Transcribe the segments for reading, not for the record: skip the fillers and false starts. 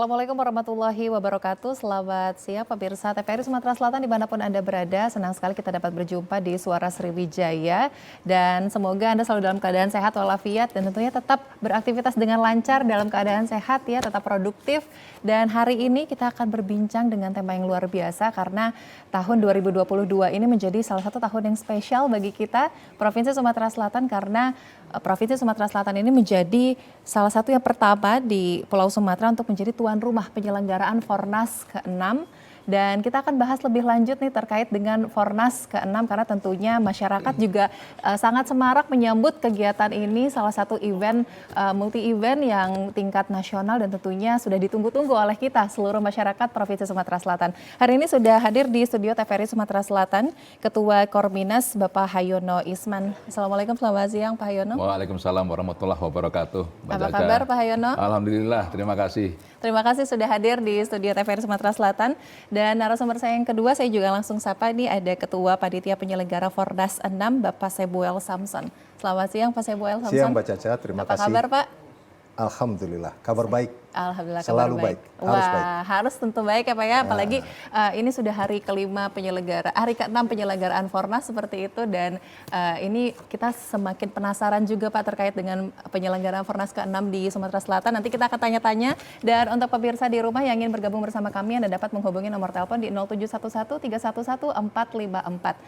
Assalamualaikum warahmatullahi wabarakatuh. Selamat siang pemirsa TVRI Sumatera Selatan dimanapun Anda berada. Senang sekali kita dapat berjumpa di Suara Sriwijaya. Dan semoga Anda selalu dalam keadaan sehat walafiat dan tentunya tetap beraktivitas dengan lancar dalam keadaan sehat ya, tetap produktif. Dan hari ini kita akan berbincang dengan tema yang luar biasa karena tahun 2022 ini menjadi salah satu tahun yang spesial bagi kita Provinsi Sumatera Selatan karena Provinsi Sumatera Selatan ini menjadi salah satu yang pertama di Pulau Sumatera untuk menjadi tuan rumah penyelenggaraan Fornas ke-6. Dan kita akan bahas lebih lanjut nih terkait dengan Fornas ke-6 karena tentunya masyarakat juga sangat semarak menyambut kegiatan ini, salah satu event multi-event yang tingkat nasional dan tentunya sudah ditunggu-tunggu oleh kita seluruh masyarakat Provinsi Sumatera Selatan. Hari ini sudah hadir di studio TVRI Sumatera Selatan Ketua Korminas Bapak Hayono Isman. Assalamualaikum, selamat siang Pak Hayono. Waalaikumsalam warahmatullahi wabarakatuh. Apa kabar Pak Hayono? Alhamdulillah, terima kasih. Terima kasih sudah hadir di studio TVRI Sumatera Selatan. Dan narasumber saya yang kedua, saya juga langsung sapa nih ada Ketua Panitia Penyelenggara Fornas 6, Bapak Sebuel Samson. Selamat siang Pak Sebuel Samson. Siang Mbak Caca, terima kasih. Apa kabar Pak? Alhamdulillah, kabar baik. Alhamdulillah selalu kabar baik. Harus Wah, baik. harus tentu baik ya Pak ya. Apalagi ini sudah hari kelima penyelenggara, hari ke-6 penyelenggaraan Fornas seperti itu dan ini kita semakin penasaran juga Pak terkait dengan penyelenggaraan Fornas ke-6 di Sumatera Selatan. Nanti kita akan tanya-tanya dan untuk pemirsa di rumah yang ingin bergabung bersama kami Anda dapat menghubungi nomor telepon di 0711 311 454.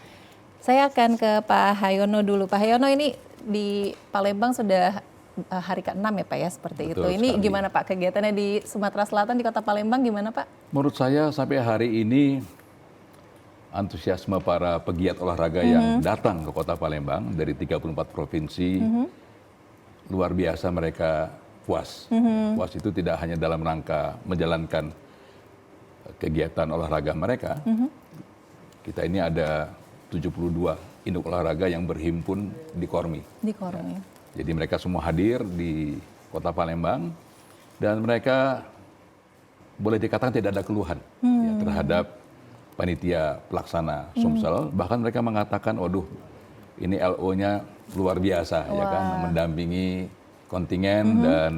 Saya akan ke Pak Hayono dulu. Pak Hayono, ini di Palembang sudah hari ke-6 ya Pak ya, seperti Betul itu. Ini sekali. gimana Pak kegiatannya di Sumatera Selatan, di Kota Palembang gimana Pak? Menurut saya sampai hari ini antusiasme para pegiat olahraga yang datang ke Kota Palembang dari 34 provinsi luar biasa, mereka puas. Puas itu tidak hanya dalam rangka menjalankan kegiatan olahraga mereka. Kita ini ada 72 induk olahraga yang berhimpun di Kormi. Di Kormi. Jadi mereka semua hadir di Kota Palembang dan mereka boleh dikatakan tidak ada keluhan ya, terhadap panitia pelaksana Sumsel. Bahkan mereka mengatakan, waduh ini LO-nya luar biasa ya kan, mendampingi kontingen dan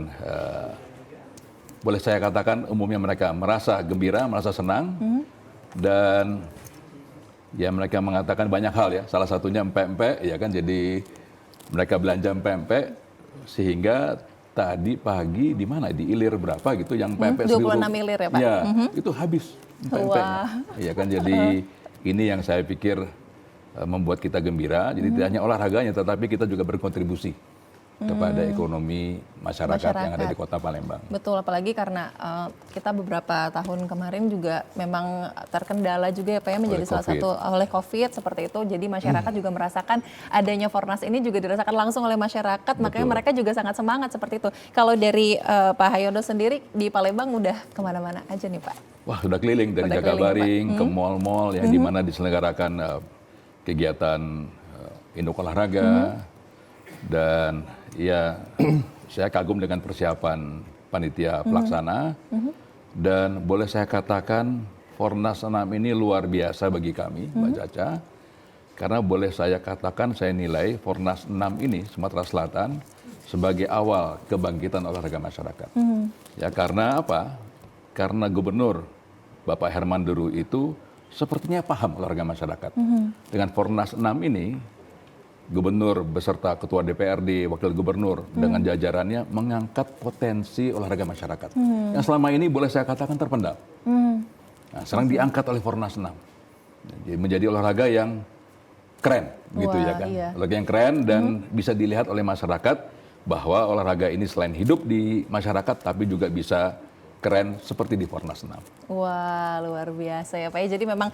boleh saya katakan umumnya mereka merasa gembira, merasa senang dan ya mereka mengatakan banyak hal ya. Salah satunya empek-empek ya kan, jadi mereka belanja empek-empek sehingga tadi pagi di mana di Ilir berapa gitu yang empek-empek 26 Ilir ya Pak? Ya, itu habis empek-empeknya. Ya kan, jadi ini yang saya pikir membuat kita gembira. Jadi tidak hanya olahraganya tetapi kita juga berkontribusi kepada ekonomi masyarakat yang ada di Kota Palembang. Betul, apalagi karena kita beberapa tahun kemarin juga memang terkendala juga ya Pak ya, menjadi salah satu oleh COVID seperti itu. Jadi masyarakat juga merasakan adanya Fornas ini juga dirasakan langsung oleh masyarakat, makanya mereka juga sangat semangat seperti itu. Kalau dari Pak Hayono sendiri di Palembang udah kemana-mana aja nih Pak? Wah, sudah keliling dari Udah Jakabaring ke mall-mall ya, di mana diselenggarakan kegiatan induk olahraga. Dan ya saya kagum dengan persiapan panitia pelaksana dan boleh saya katakan Fornas 6 ini luar biasa bagi kami, Mbak Caca, karena boleh saya katakan saya nilai Fornas 6 ini Sumatera Selatan sebagai awal kebangkitan olahraga masyarakat. Ya karena apa? Karena Gubernur Bapak Herman Deru itu sepertinya paham olahraga masyarakat. Dengan Fornas 6 ini Gubernur beserta Ketua DPRD, Wakil Gubernur dengan jajarannya mengangkat potensi olahraga masyarakat yang selama ini boleh saya katakan terpendam. Nah, sekarang diangkat oleh Fornas 6. Jadi menjadi olahraga yang keren gitu ya kan. Iya. Olahraga yang keren dan bisa dilihat oleh masyarakat bahwa olahraga ini selain hidup di masyarakat tapi juga bisa keren seperti di Fornas 6. Wah, luar biasa ya Pak ya. Jadi memang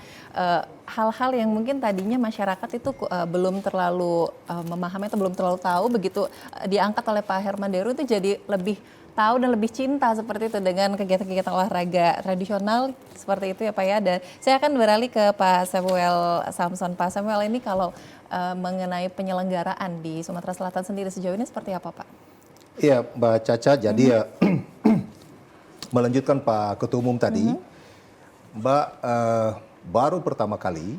hal-hal yang mungkin tadinya masyarakat itu belum terlalu memahami atau belum terlalu tahu, begitu diangkat oleh Pak Herman Deru itu jadi lebih tahu dan lebih cinta seperti itu dengan kegiatan-kegiatan olahraga tradisional seperti itu ya Pak ya. Dan saya akan beralih ke Pak Sebuel Samson. Pak Samuel, ini kalau mengenai penyelenggaraan di Sumatera Selatan sendiri sejauh ini seperti apa Pak? Iya Mbak Caca, jadi ya melanjutkan Pak Ketua Umum tadi, Mbak baru pertama kali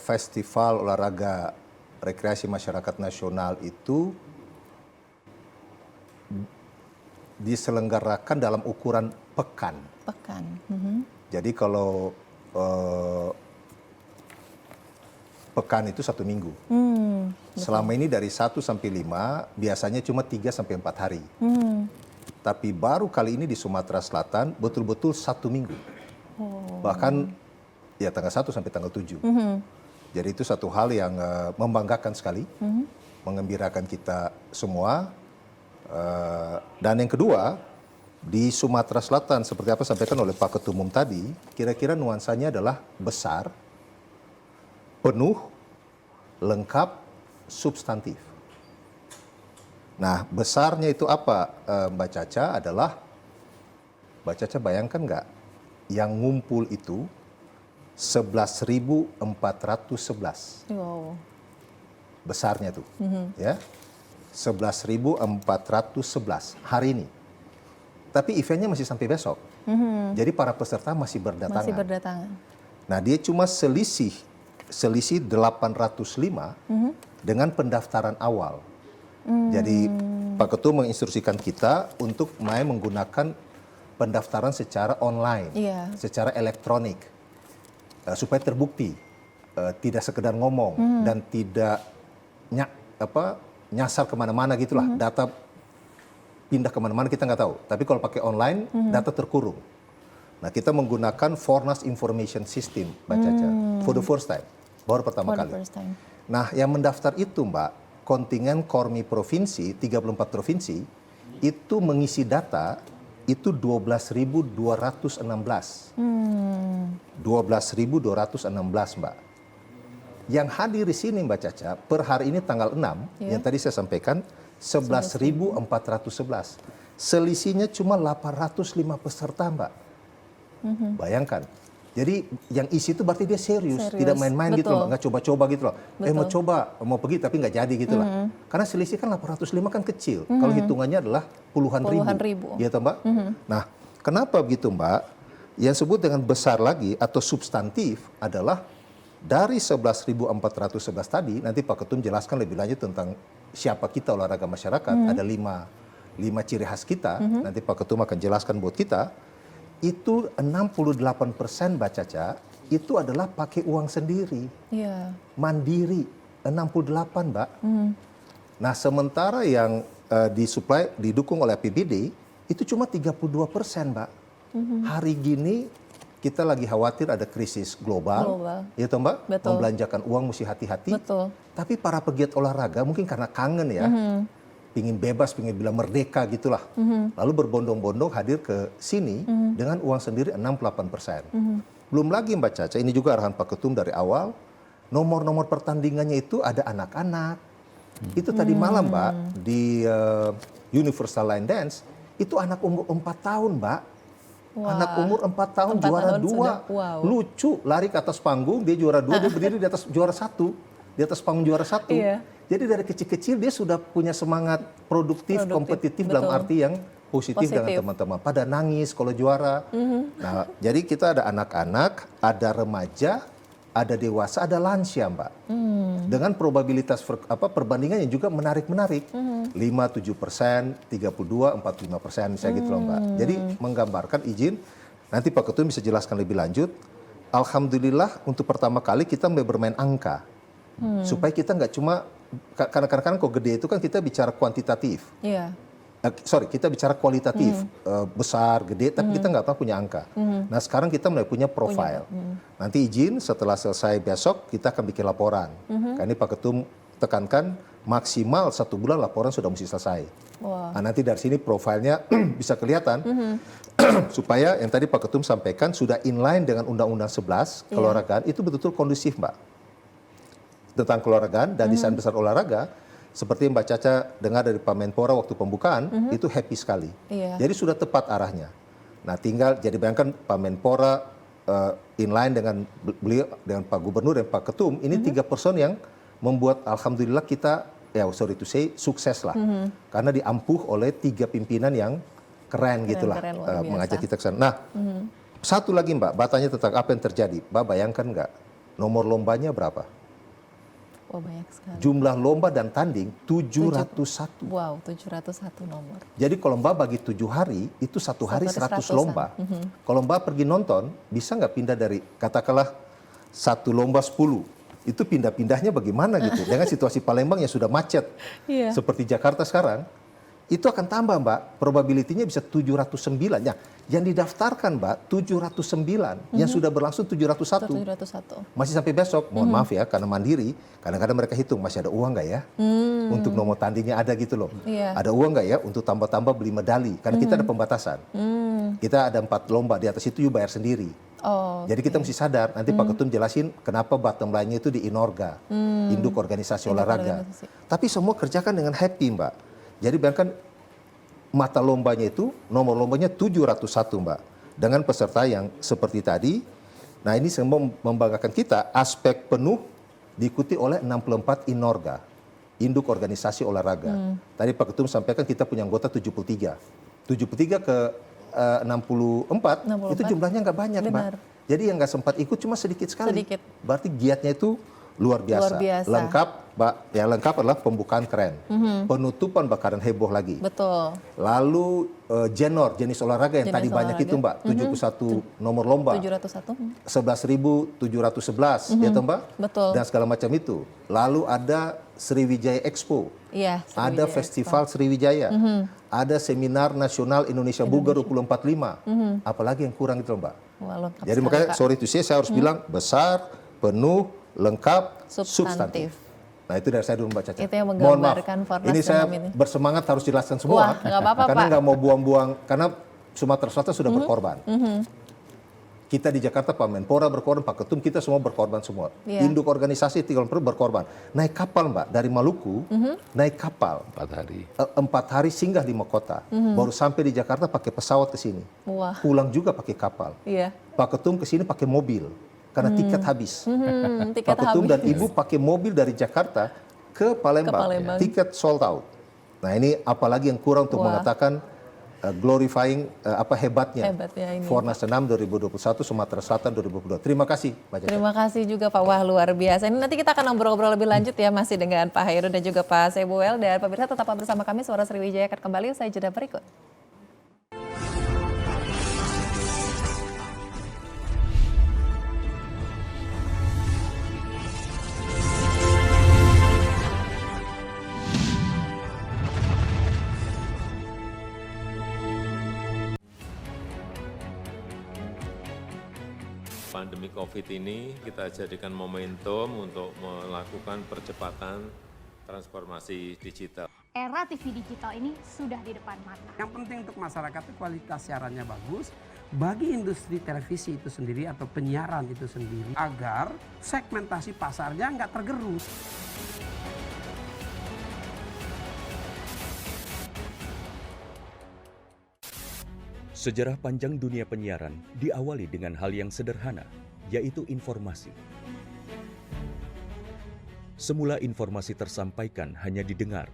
Festival Olahraga Rekreasi Masyarakat Nasional itu diselenggarakan dalam ukuran pekan. Pekan. Jadi kalau pekan itu 1 minggu. Selama ini dari 1 sampai 5 biasanya cuma 3 sampai 4 hari. Tapi baru kali ini di Sumatera Selatan betul-betul 1 minggu. Bahkan ya tanggal 1 sampai tanggal 7. Jadi itu satu hal yang membanggakan sekali, mengembirakan kita semua. Dan yang kedua, di Sumatera Selatan seperti apa sampaikan oleh Pak Ketua Umum tadi, kira-kira nuansanya adalah besar, penuh, lengkap, substantif. Nah, besarnya itu apa, Mbak Caca, adalah, Mbak Caca bayangkan nggak, yang ngumpul itu 11.411. Wow. Besarnya tuh, ya, 11.411 hari ini. Tapi eventnya masih sampai besok. Jadi para peserta masih berdatangan. Masih berdatangan. Nah, dia cuma selisih 805 dengan pendaftaran awal. Jadi Pak Ketua menginstruksikan kita untuk mulai menggunakan pendaftaran secara online, secara elektronik, supaya terbukti, tidak sekedar ngomong dan tidak nyasar kemana-mana gitulah, data pindah kemana-mana kita nggak tahu. Tapi kalau pakai online, data terkurung. Nah, kita menggunakan Fornas Information System, Mbak Caca, for the first time, baru pertama kali. Nah, yang mendaftar itu, Mbak, kontingen Kormi provinsi, 34 provinsi, itu mengisi data itu 12.216. 12.216, Mbak. Yang hadir di sini, Mbak Caca, per hari ini tanggal 6, yang tadi saya sampaikan, 11.411. Selisihnya cuma 805 peserta, Mbak. Bayangkan. Jadi yang isi itu berarti dia serius. Tidak main-main gitu loh, nggak coba-coba gitu loh. Mau coba, mau pergi tapi nggak jadi gitu lah. Karena selisih kan 805 kan kecil. Kalau hitungannya adalah puluhan ribu. Gitu, Mbak. Nah, kenapa begitu, Mbak? Yang sebut dengan besar lagi atau substantif adalah dari 11.411 tadi, nanti Pak Ketum jelaskan lebih lanjut tentang siapa kita olahraga masyarakat. Ada 5 ciri khas kita. Nanti Pak Ketum akan jelaskan buat kita. Itu 68%, Mbak Caca, itu adalah pakai uang sendiri. Mandiri, 68, Mbak. Nah, sementara yang disuplai, didukung oleh APBD, itu cuma 32%, Mbak. Hari gini kita lagi khawatir ada krisis global. Ya toh, Mbak? Membelanjakan uang mesti hati-hati. Tapi para pegiat olahraga mungkin karena kangen ya, pingin bebas, pingin bilang merdeka gitulah. Lalu berbondong-bondong hadir ke sini dengan uang sendiri 68%. Belum lagi, Mbak Caca, ini juga arahan Pak Ketum dari awal, nomor-nomor pertandingannya itu ada anak-anak. Itu tadi malam, Mbak, di Universal Line Dance, itu anak umur 4 tahun, Mbak. Anak umur 4 tahun juara 2. Lucu, lari ke atas panggung, dia juara 2, dia berdiri di atas juara 1. Di atas panggung juara 1. Jadi dari kecil-kecil dia sudah punya semangat produktif, kompetitif dalam arti yang positif dengan teman-teman. Pada nangis kalau juara. Nah, jadi kita ada anak-anak, ada remaja, ada dewasa, ada lansia, Mbak. Dengan probabilitas perbandingan yang juga menarik-menarik. 5-7%, 32-45%, misalnya gitu loh, Mbak. Jadi menggambarkan, izin, nanti Pak Ketum bisa jelaskan lebih lanjut. Alhamdulillah untuk pertama kali kita mulai bermain angka. Supaya kita nggak cuma, karena kadang-kadang kok gede itu kan kita bicara kuantitatif. Kita bicara kualitatif, besar, gede, tapi kita nggak pernah punya angka. Nah, sekarang kita mulai punya profile. Nanti izin setelah selesai besok kita akan bikin laporan. Karena ini Pak Ketum tekankan maksimal 1 bulan laporan sudah mesti selesai. Nah, nanti dari sini profilnya bisa kelihatan. Supaya yang tadi Pak Ketum sampaikan sudah inline dengan Undang-Undang 11 keolahragaan, itu betul-betul kondusif, Mbak. Tentang keolahragaan dan desain besar olahraga, seperti Mbak Caca dengar dari Pak Menpora waktu pembukaan, itu happy sekali. Jadi sudah tepat arahnya. Nah, tinggal, jadi bayangkan Pak Menpora inline dengan beliau, dengan Pak Gubernur dan Pak Ketum, ini 3 person yang membuat alhamdulillah kita, ya sorry to say, sukses lah. Karena diampuh oleh 3 pimpinan yang keren gitulah, mengajak kita ke sana. Nah, satu lagi, Mbak, tanya tentang apa yang terjadi. Mbak bayangkan nggak, nomor lombanya berapa? Oh, banyak sekali. Jumlah lomba dan tanding 701. Wow, 701 nomor. Jadi kalau Mbak bagi 7 hari, itu satu hari 100 lomba. Kalau Mbak pergi nonton, bisa nggak pindah dari, katakanlah satu lomba 10. Itu pindah-pindahnya bagaimana gitu. Dengan situasi Palembang yang sudah macet. Iya. Seperti Jakarta sekarang, itu akan tambah Mbak, probability-nya bisa 709. Ya, yang didaftarkan Mbak 709, yang sudah berlangsung 701. 701. Masih sampai besok, mohon maaf ya, karena mandiri, kadang-kadang mereka hitung masih ada uang nggak ya untuk nomor tandingnya ada gitu loh. Iya. Ada uang nggak ya untuk tambah-tambah beli medali, karena kita ada pembatasan. Kita ada 4 lomba, di atas itu you bayar sendiri. Oh, Jadi kita mesti sadar, nanti Pak Ketum jelasin kenapa bottom line-nya itu di Inorga, Induk Organisasi Olahraga. Organisasi. Tapi semua kerjakan dengan happy Mbak. Jadi bayangkan mata lombanya itu, nomor lombanya 701 Mbak. Dengan peserta yang seperti tadi. Nah ini semua membanggakan kita, aspek penuh diikuti oleh 64 Inorga, Induk Organisasi Olahraga. Tadi Pak Ketum sampaikan kita punya anggota 73. 73 ke 64, itu jumlahnya nggak banyak Benar. Mbak. Jadi yang nggak sempat ikut cuma sedikit sekali. Sedikit. Berarti giatnya itu luar biasa. Luar biasa. Lengkap, Mbak. Yang lengkap adalah pembukaan keren. Penutupan bakaran heboh lagi. betul. Lalu jenor, jenis olahraga yang Jenis tadi banyak olahraga. itu Mbak. 71 nomor lomba. 701. 11.711 ya toh Mbak? Betul. Dan segala macam itu. Lalu ada Sriwijaya Expo. Iya. Ada Sriwijaya Festival Sriwijaya. Ada Seminar Nasional Indonesia Bugar 2045. Apalagi yang kurang itu Mbak. Wah, lengkap Jadi sekali, makanya Pak. sorry to say, saya harus bilang besar, penuh, lengkap, Substantif. substantif. Nah itu dari saya dulu Mbak Caca. Itu yang Mohon maaf, menggambarkan Fornas ini saya Demam ini. bersemangat harus jelaskan semua. Wah, nggak apa-apa, karena Pak. nggak mau buang-buang, karena Sumatera Selatan sudah berkorban. Kita di Jakarta, Pak Menpora berkorban, Pak Ketum, kita semua berkorban semua. Iya. Induk organisasi 30 berkorban. Naik kapal Mbak, dari Maluku, naik kapal. 4 hari. 4 hari singgah di Mekota. Baru sampai di Jakarta pakai pesawat ke sini. Wah, Pulang juga pakai kapal. iya. Pak Ketum ke sini pakai mobil karena tiket habis. Tiket Pak Ketum habis. dan Ibu pakai mobil dari Jakarta ke Palembang. Ke Palembang. Tiket sold out. Nah ini apalagi yang kurang untuk Wah. mengatakan glorifying apa hebatnya. Hebatnya ini. Fornas Senam 2021 Sumatera Selatan 2022. Terima kasih Mbak Caca. Terima kasih juga Pak. Wah, luar biasa. Ini nanti kita akan ngobrol-ngobrol lebih lanjut ya, masih dengan Pak Hairun dan juga Pak Sebuel. Dan pemirsa tetap bersama kami, Suara Sriwijaya akan kembali usai jeda berikut. Pandemi COVID ini kita jadikan momentum untuk melakukan percepatan transformasi digital. Era TV digital ini sudah di depan mata. Yang penting untuk masyarakat itu kualitas siarannya bagus. Bagi industri televisi itu sendiri atau penyiaran itu sendiri agar segmentasi pasarnya nggak tergerus. Sejarah panjang dunia penyiaran diawali dengan hal yang sederhana, yaitu informasi. Semula informasi tersampaikan hanya didengar.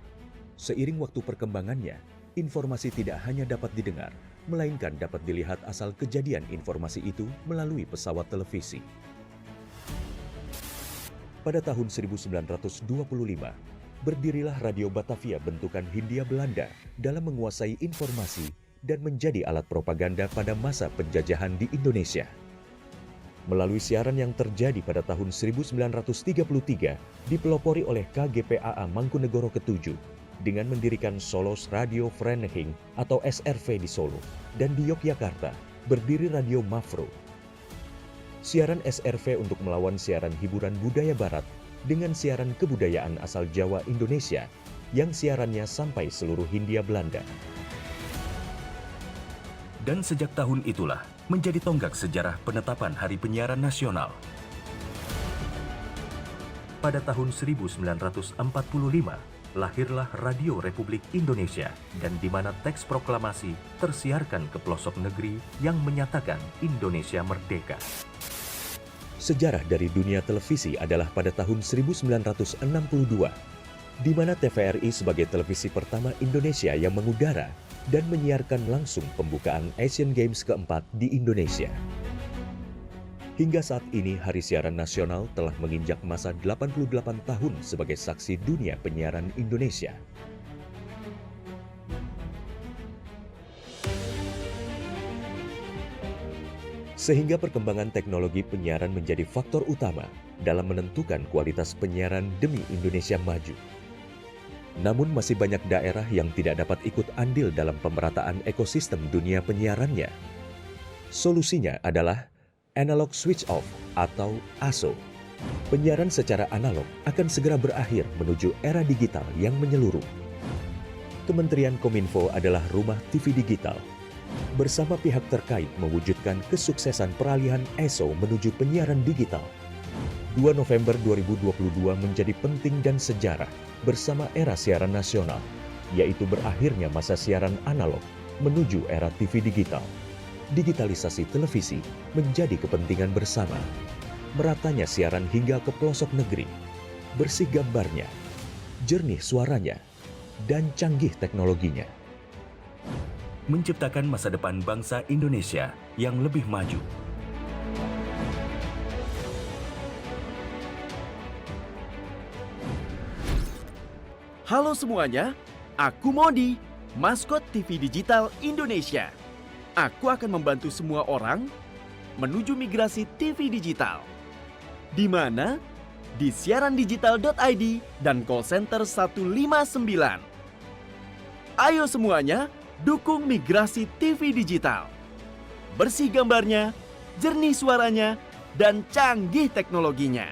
Seiring waktu perkembangannya, informasi tidak hanya dapat didengar, melainkan dapat dilihat asal kejadian informasi itu melalui pesawat televisi. Pada tahun 1925, berdirilah Radio Batavia bentukan Hindia Belanda dalam menguasai informasi dan menjadi alat propaganda pada masa penjajahan di Indonesia. Melalui siaran yang terjadi pada tahun 1933, dipelopori oleh KGPAA Mangkunegoro ke-7 dengan mendirikan Solos Radio Vereniging atau SRV di Solo, dan di Yogyakarta berdiri Radio Mafro. Siaran SRV untuk melawan siaran hiburan budaya barat dengan siaran kebudayaan asal Jawa Indonesia yang siarannya sampai seluruh Hindia Belanda. Dan sejak tahun itulah menjadi tonggak sejarah penetapan Hari Penyiaran Nasional. Pada tahun 1945, lahirlah Radio Republik Indonesia, dan di mana teks proklamasi tersiarkan ke pelosok negeri yang menyatakan Indonesia merdeka. Sejarah dari dunia televisi adalah pada tahun 1962, di mana TVRI sebagai televisi pertama Indonesia yang mengudara dan menyiarkan langsung pembukaan Asian Games keempat di Indonesia. Hingga saat ini, Hari Siaran Nasional telah menginjak masa 88 tahun sebagai saksi dunia penyiaran Indonesia. Sehingga perkembangan teknologi penyiaran menjadi faktor utama dalam menentukan kualitas penyiaran demi Indonesia maju. Namun masih banyak daerah yang tidak dapat ikut andil dalam pemerataan ekosistem dunia penyiarannya. Solusinya adalah Analog Switch Off atau ASO. Penyiaran secara analog akan segera berakhir menuju era digital yang menyeluruh. Kementerian Kominfo adalah rumah TV digital. Bersama pihak terkait mewujudkan kesuksesan peralihan ESO menuju penyiaran digital. 2 November 2022 menjadi penting dan sejarah bersama era siaran nasional, yaitu berakhirnya masa siaran analog menuju era TV digital. Digitalisasi televisi menjadi kepentingan bersama. Meratanya siaran hingga ke pelosok negeri, bersih gambarnya, jernih suaranya, dan canggih teknologinya. Menciptakan masa depan bangsa Indonesia yang lebih maju. Halo semuanya, aku Modi, maskot TV Digital Indonesia. Aku akan membantu semua orang menuju migrasi TV digital. Di mana? Di siarandigital.id dan call center 159. Ayo semuanya, dukung migrasi TV digital. Bersih gambarnya, jernih suaranya, dan canggih teknologinya.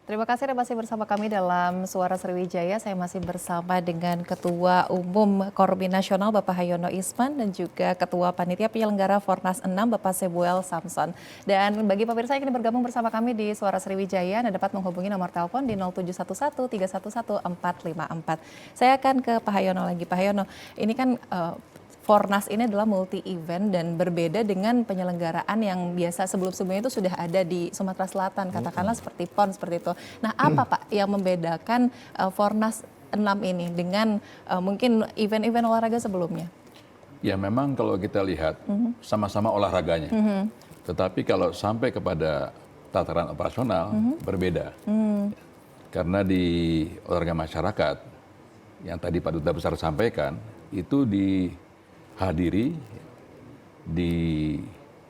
Terima kasih Anda masih bersama kami dalam Suara Sriwijaya. Saya masih bersama dengan Ketua Umum Korbi Nasional Bapak Hayono Isman dan juga Ketua Panitia Penyelenggara Fornas 6 Bapak Sebuel Samson. Dan bagi pemirsa yang ingin bergabung bersama kami di Suara Sriwijaya, Anda dapat menghubungi nomor telepon di 0711 311 454. Saya akan ke Pak Hayono lagi. Pak Hayono, ini kan Fornas ini adalah multi-event dan berbeda dengan penyelenggaraan yang biasa sebelum-sebelumnya itu sudah ada di Sumatera Selatan, katakanlah seperti PON, seperti itu. Nah, apa Pak yang membedakan Fornas 6 ini dengan mungkin event-event olahraga sebelumnya? Ya memang kalau kita lihat sama-sama olahraganya. Tetapi kalau sampai kepada tataran operasional berbeda. Karena di olahraga masyarakat yang tadi Pak Duta Besar sampaikan itu dihadiri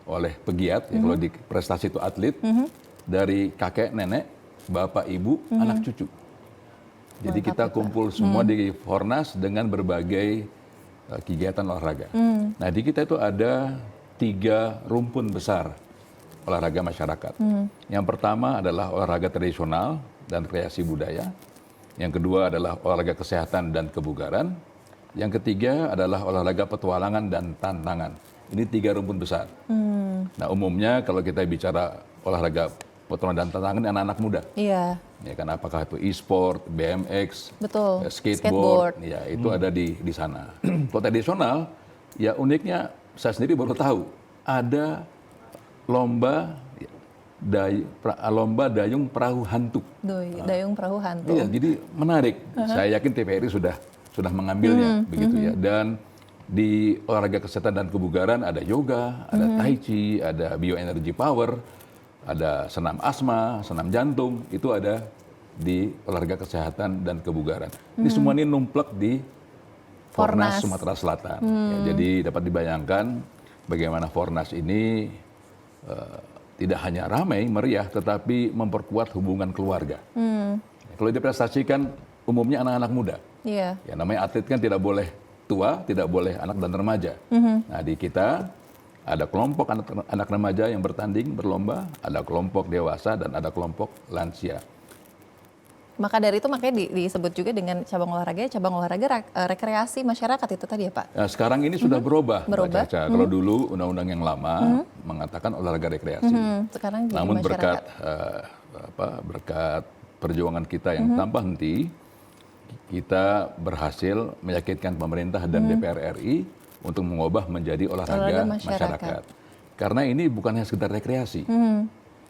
oleh pegiat, ya, kalau di prestasi itu atlet, dari kakek, nenek, bapak, ibu, anak cucu. Jadi kita kumpul semua di Fornas dengan berbagai kegiatan olahraga. Nah di kita itu ada 3 rumpun besar olahraga masyarakat. Yang pertama adalah olahraga tradisional dan rekreasi budaya. Yang kedua adalah olahraga kesehatan dan kebugaran. Yang ketiga adalah olahraga petualangan dan tantangan. Ini 3 rumpun besar. Nah umumnya kalau kita bicara olahraga petualangan dan tantangan ini anak-anak muda. Iya. Ya kan apakah itu e-sport, BMX, Betul. skateboard, ya itu ada di sana. Kalau tradisional, ya uniknya saya sendiri baru tahu ada lomba dayung perahu hantu. Dayung perahu hantu. Iya, jadi menarik. Saya yakin TVRI sudah mengambilnya begitu ya. Dan di olahraga kesehatan dan kebugaran ada yoga, ada tai chi, ada bioenergy power, ada senam asma, senam jantung, itu ada di olahraga kesehatan dan kebugaran. Ini semua ini numplek di Fornas Sumatera Selatan. Ya, jadi dapat dibayangkan bagaimana Fornas ini tidak hanya ramai, meriah, tetapi memperkuat hubungan keluarga. Kalau diprestasikan umumnya anak-anak muda. Iya. Ya namanya atlet kan tidak boleh tua, tidak boleh anak dan remaja. Nah, di kita ada kelompok anak remaja yang bertanding, berlomba, ada kelompok dewasa, dan ada kelompok lansia. Maka dari itu makanya disebut juga dengan cabang olahraga rekreasi masyarakat itu tadi ya Pak? Nah, sekarang ini sudah berubah, Mbak Berubah. Caca. Kalau dulu undang-undang yang lama mengatakan olahraga rekreasi. Sekarang jadi Namun masyarakat. berkat perjuangan kita yang tanpa henti, kita berhasil meyakinkan pemerintah dan DPR RI untuk mengubah menjadi olahraga masyarakat. Karena ini bukan hanya sekedar rekreasi.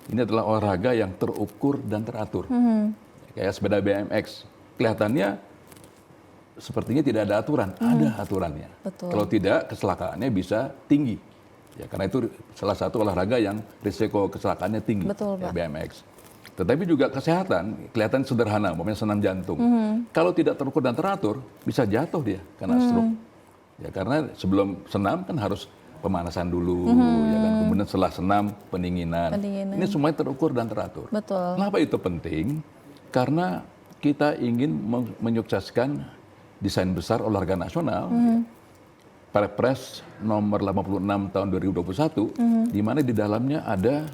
Ini adalah olahraga yang terukur dan teratur. Kayak sepeda BMX, kelihatannya sepertinya tidak ada aturan, ada aturannya. Betul. Kalau tidak, kecelakaannya bisa tinggi. Ya, karena itu salah satu olahraga yang risiko kecelakaannya tinggi, Betul, Pak. BMX. Tetapi juga kesehatan, kelihatan sederhana, umpamanya senam jantung. Kalau tidak terukur dan teratur, bisa jatuh dia karena stroke. Ya, karena sebelum senam kan harus pemanasan dulu, ya kan. Kemudian setelah senam pendinginan. Ini semuanya terukur dan teratur. Betul. Kenapa itu penting? Karena kita ingin menyukseskan desain besar olahraga nasional, Perpres nomor 86 tahun 2021, di mana di dalamnya ada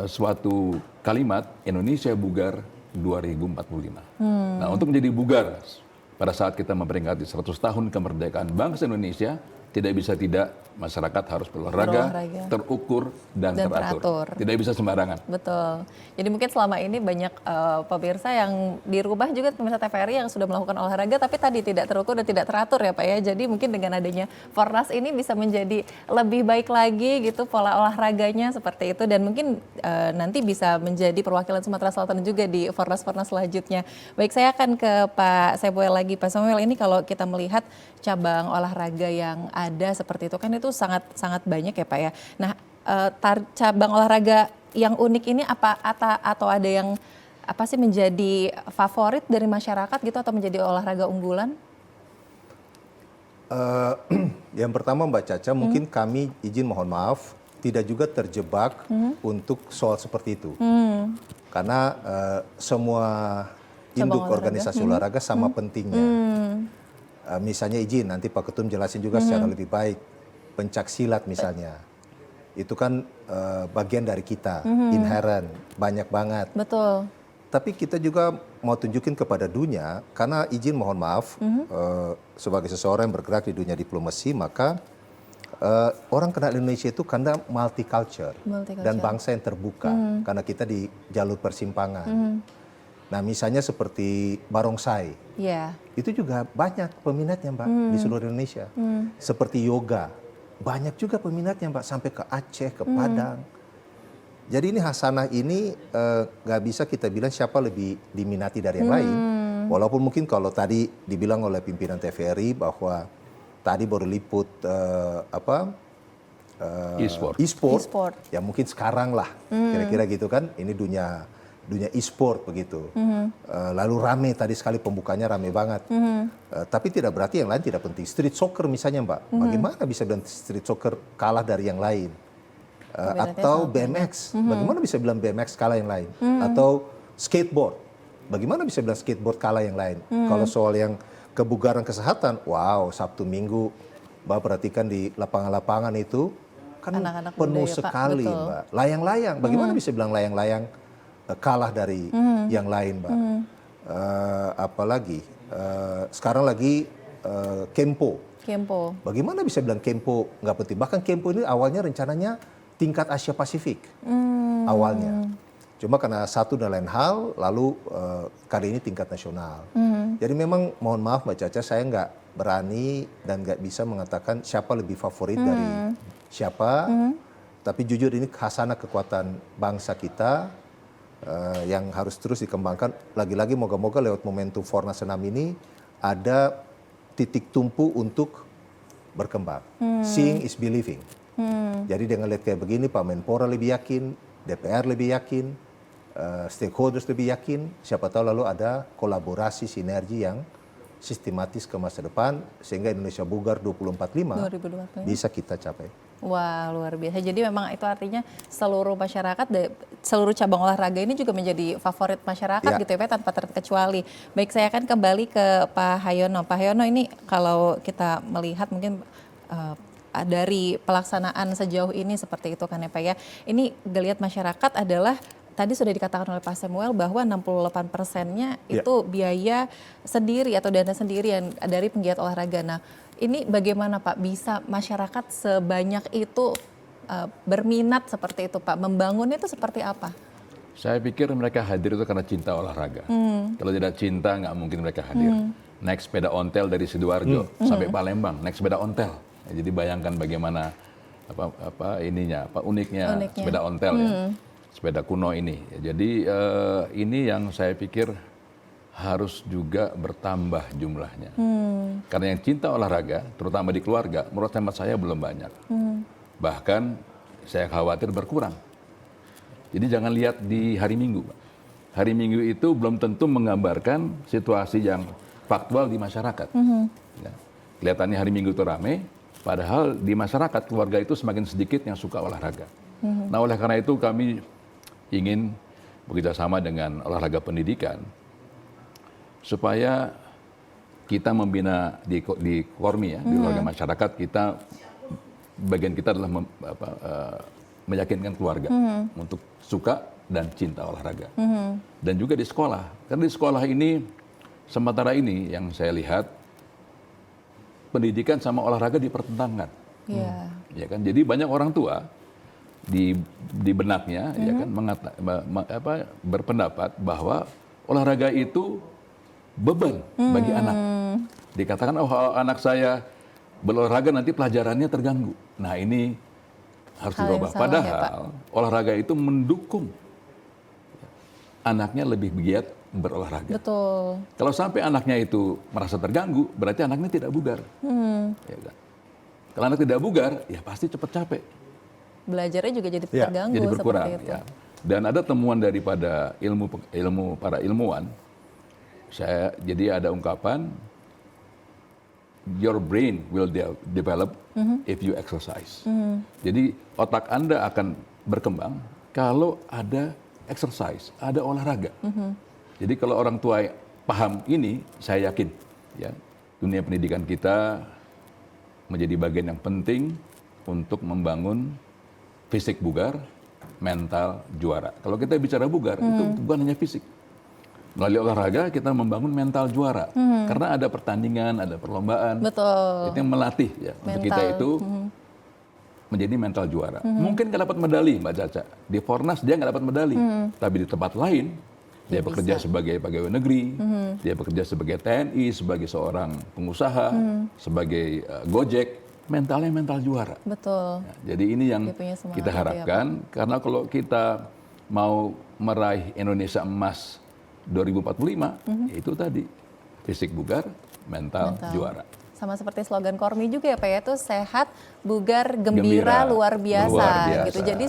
suatu kalimat Indonesia Bugar 2045. Nah, untuk menjadi bugar pada saat kita memperingati 100 tahun kemerdekaan bangsa Indonesia, tidak bisa tidak masyarakat harus berolahraga, terukur dan teratur. Tidak bisa sembarangan. Betul. Jadi mungkin selama ini banyak pemirsa yang dirubah juga pemirsa TVRI yang sudah melakukan olahraga tapi tadi tidak terukur dan tidak teratur ya Pak ya. Jadi mungkin dengan adanya Fornas ini bisa menjadi lebih baik lagi gitu pola olahraganya seperti itu dan mungkin nanti bisa menjadi perwakilan Sumatera Selatan juga di Fornas-Fornas selanjutnya. Baik, saya akan ke Pak Samuel lagi. Pak Samuel, ini kalau kita melihat cabang olahraga yang ada seperti itu kan itu sangat banyak ya Pak ya. Nah, cabang olahraga yang unik ini atau ada yang apa sih menjadi favorit dari masyarakat gitu atau menjadi olahraga unggulan? Yang pertama Mbak Caca, mungkin kami izin mohon maaf tidak juga terjebak untuk soal seperti itu. Karena semua induk organisasi olahraga sama pentingnya. Misalnya izin, nanti Pak Ketum jelasin juga secara lebih baik. Pencak silat misalnya. Itu kan bagian dari kita, inherent, banyak banget. Betul. Tapi kita juga mau tunjukin kepada dunia, karena izin mohon maaf, sebagai seseorang yang bergerak di dunia diplomasi, maka orang kenal Indonesia itu karena multicultural dan bangsa yang terbuka, karena kita di jalur persimpangan. Nah misalnya seperti barongsai, itu juga banyak peminatnya Mbak di seluruh Indonesia. Seperti yoga, banyak juga peminatnya Mbak sampai ke Aceh, ke Padang. Jadi ini hasanah ini nggak bisa kita bilang siapa lebih diminati dari yang lain. Walaupun mungkin kalau tadi dibilang oleh pimpinan TVRI bahwa tadi baru liput e-sport, ya mungkin sekarang lah kira-kira gitu kan. Ini dunia e-sport begitu. Lalu rame tadi sekali pembukanya rame banget. Tapi tidak berarti yang lain tidak penting. Street soccer misalnya Mbak, bagaimana bisa bilang street soccer kalah dari yang lain? Atau BMX, bagaimana bisa bilang BMX kalah yang lain? Atau skateboard, bagaimana bisa bilang skateboard kalah yang lain? Kalau soal yang kebugaran kesehatan, wow, Sabtu Minggu Mbak perhatikan di lapangan-lapangan itu kan anak-anak penuh muda ya, Pak. sekali Betul. Mbak. Layang-layang, bagaimana bisa bilang layang-layang kalah dari yang lain Mbak? Apalagi sekarang lagi Kempo. Bagaimana bisa bilang Kempo nggak penting? Bahkan Kempo ini awalnya rencananya tingkat Asia Pasifik awalnya. Cuma karena satu dan lain hal, lalu kali ini tingkat nasional. Jadi memang mohon maaf Mbak Caca, saya nggak berani dan nggak bisa mengatakan siapa lebih favorit dari siapa. Tapi jujur ini khasanah kekuatan bangsa kita yang harus terus dikembangkan. Lagi-lagi moga-moga lewat momentum Fornas Senam ini ada titik tumpu untuk berkembang. Seeing is believing. Jadi dengan lihat kayak begini, Pak Menpora lebih yakin, DPR lebih yakin, stakeholders lebih yakin, siapa tahu lalu ada kolaborasi sinergi yang sistematis ke masa depan sehingga Indonesia Bugar 2045 2025. bisa kita capai. Wah, luar biasa. Jadi memang itu artinya seluruh masyarakat, seluruh cabang olahraga ini juga menjadi favorit masyarakat Ya. gitu ya Pak, tanpa terkecuali. Baik, saya akan kembali ke Pak Hayono. Pak Hayono, ini kalau kita melihat mungkin dari pelaksanaan sejauh ini seperti itu kan ya Pak ya. Ini geliat masyarakat adalah tadi sudah dikatakan oleh Pak Samuel bahwa 68%-nya itu biaya sendiri atau dana sendiri yang dari penggiat olahraga. Nah, ini bagaimana Pak bisa masyarakat sebanyak itu berminat seperti itu Pak? Membangunnya itu seperti apa? Saya pikir mereka hadir itu karena cinta olahraga. Kalau tidak cinta nggak mungkin mereka hadir. Naik sepeda ontel dari Sidoarjo sampai Palembang, naik sepeda ontel. Ya, jadi bayangkan bagaimana uniknya sepeda ontel ya. Sepeda kuno ini. Jadi ini yang saya pikir harus juga bertambah jumlahnya. Karena yang cinta olahraga, terutama di keluarga, menurut hemat saya belum banyak. Bahkan saya khawatir berkurang. Jadi jangan lihat di hari Minggu. Hari Minggu itu belum tentu menggambarkan situasi yang faktual di masyarakat. Ya. Kelihatannya hari Minggu itu ramai, padahal di masyarakat keluarga itu semakin sedikit yang suka olahraga. Nah oleh karena itu kami ingin bekerjasama dengan olahraga pendidikan supaya kita membina di Kormi ya, di olahraga masyarakat kita, bagian kita adalah meyakinkan keluarga untuk suka dan cinta olahraga. Dan juga di sekolah, karena di sekolah ini sementara ini yang saya lihat pendidikan sama olahraga dipertentangkan. Ya kan, jadi banyak orang tua di benaknya ya kan berpendapat bahwa olahraga itu beban bagi anak. Dikatakan anak saya berolahraga nanti pelajarannya terganggu. Nah ini harus dirubah. Padahal olahraga itu mendukung anaknya lebih giat berolahraga. Betul. Kalau sampai anaknya itu merasa terganggu, berarti anaknya tidak bugar. Ya kan? Kalau anak tidak bugar, ya pasti cepat capek. Belajarnya juga jadi terganggu Jadi berkurang. seperti itu. Ya. Dan ada temuan daripada para ilmuwan. Jadi ada ungkapan, your brain will develop if you exercise. Jadi otak Anda akan berkembang kalau ada exercise, ada olahraga. Jadi kalau orang tua paham ini, saya yakin ya dunia pendidikan kita menjadi bagian yang penting untuk membangun fisik bugar, mental juara. Kalau kita bicara bugar, itu bukan hanya fisik. Melalui olahraga kita membangun mental juara. Karena ada pertandingan, ada perlombaan. Betul. Itu yang melatih ya untuk kita itu menjadi mental juara. Mungkin nggak dapat medali Mbak Caca. Di Fornas dia nggak dapat medali. Tapi di tempat lain dia bekerja sebagai pegawai negeri, dia bekerja sebagai TNI, sebagai seorang pengusaha, sebagai Gojek. Mentalnya mental juara. Betul. Ya, jadi ini yang kita harapkan, karena kalau kita mau meraih Indonesia emas 2045, itu tadi fisik bugar, mental juara. Sama seperti slogan Kormi juga ya Pak ya, itu sehat, bugar, gembira, luar biasa. Gitu. Jadi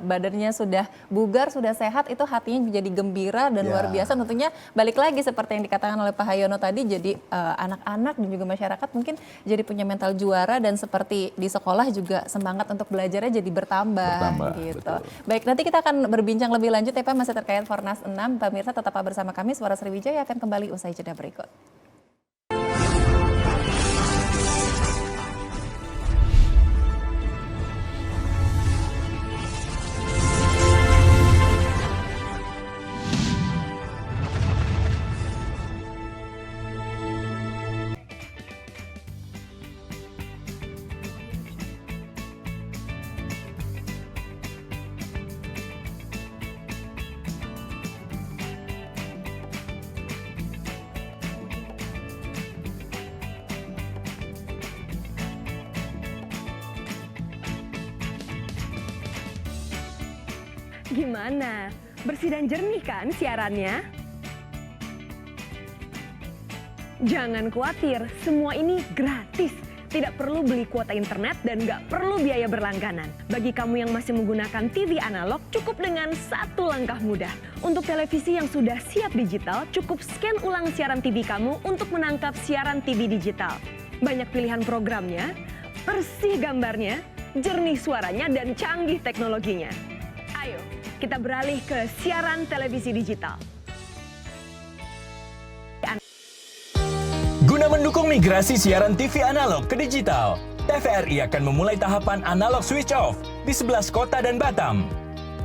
badannya sudah bugar, sudah sehat, itu hatinya jadi gembira dan luar biasa. Tentunya balik lagi seperti yang dikatakan oleh Pak Hayono tadi, jadi anak-anak dan juga masyarakat mungkin jadi punya mental juara, dan seperti di sekolah juga semangat untuk belajarnya jadi bertambah gitu. Betul. Baik, nanti kita akan berbincang lebih lanjut ya Pak, masih terkait Fornas 6. Pemirsa tetap bersama kami, Suara Sriwijaya akan kembali usai jeda berikut. Gimana? Bersih dan jernih kan siarannya? Jangan khawatir, semua ini gratis. Tidak perlu beli kuota internet dan nggak perlu biaya berlangganan. Bagi kamu yang masih menggunakan TV analog, cukup dengan satu langkah mudah. Untuk televisi yang sudah siap digital, cukup scan ulang siaran TV kamu untuk menangkap siaran TV digital. Banyak pilihan programnya, bersih gambarnya, jernih suaranya, dan canggih teknologinya. Ayo, kita beralih ke siaran televisi digital. Guna mendukung migrasi siaran TV analog ke digital, TVRI akan memulai tahapan analog switch off di 11 kota dan Batam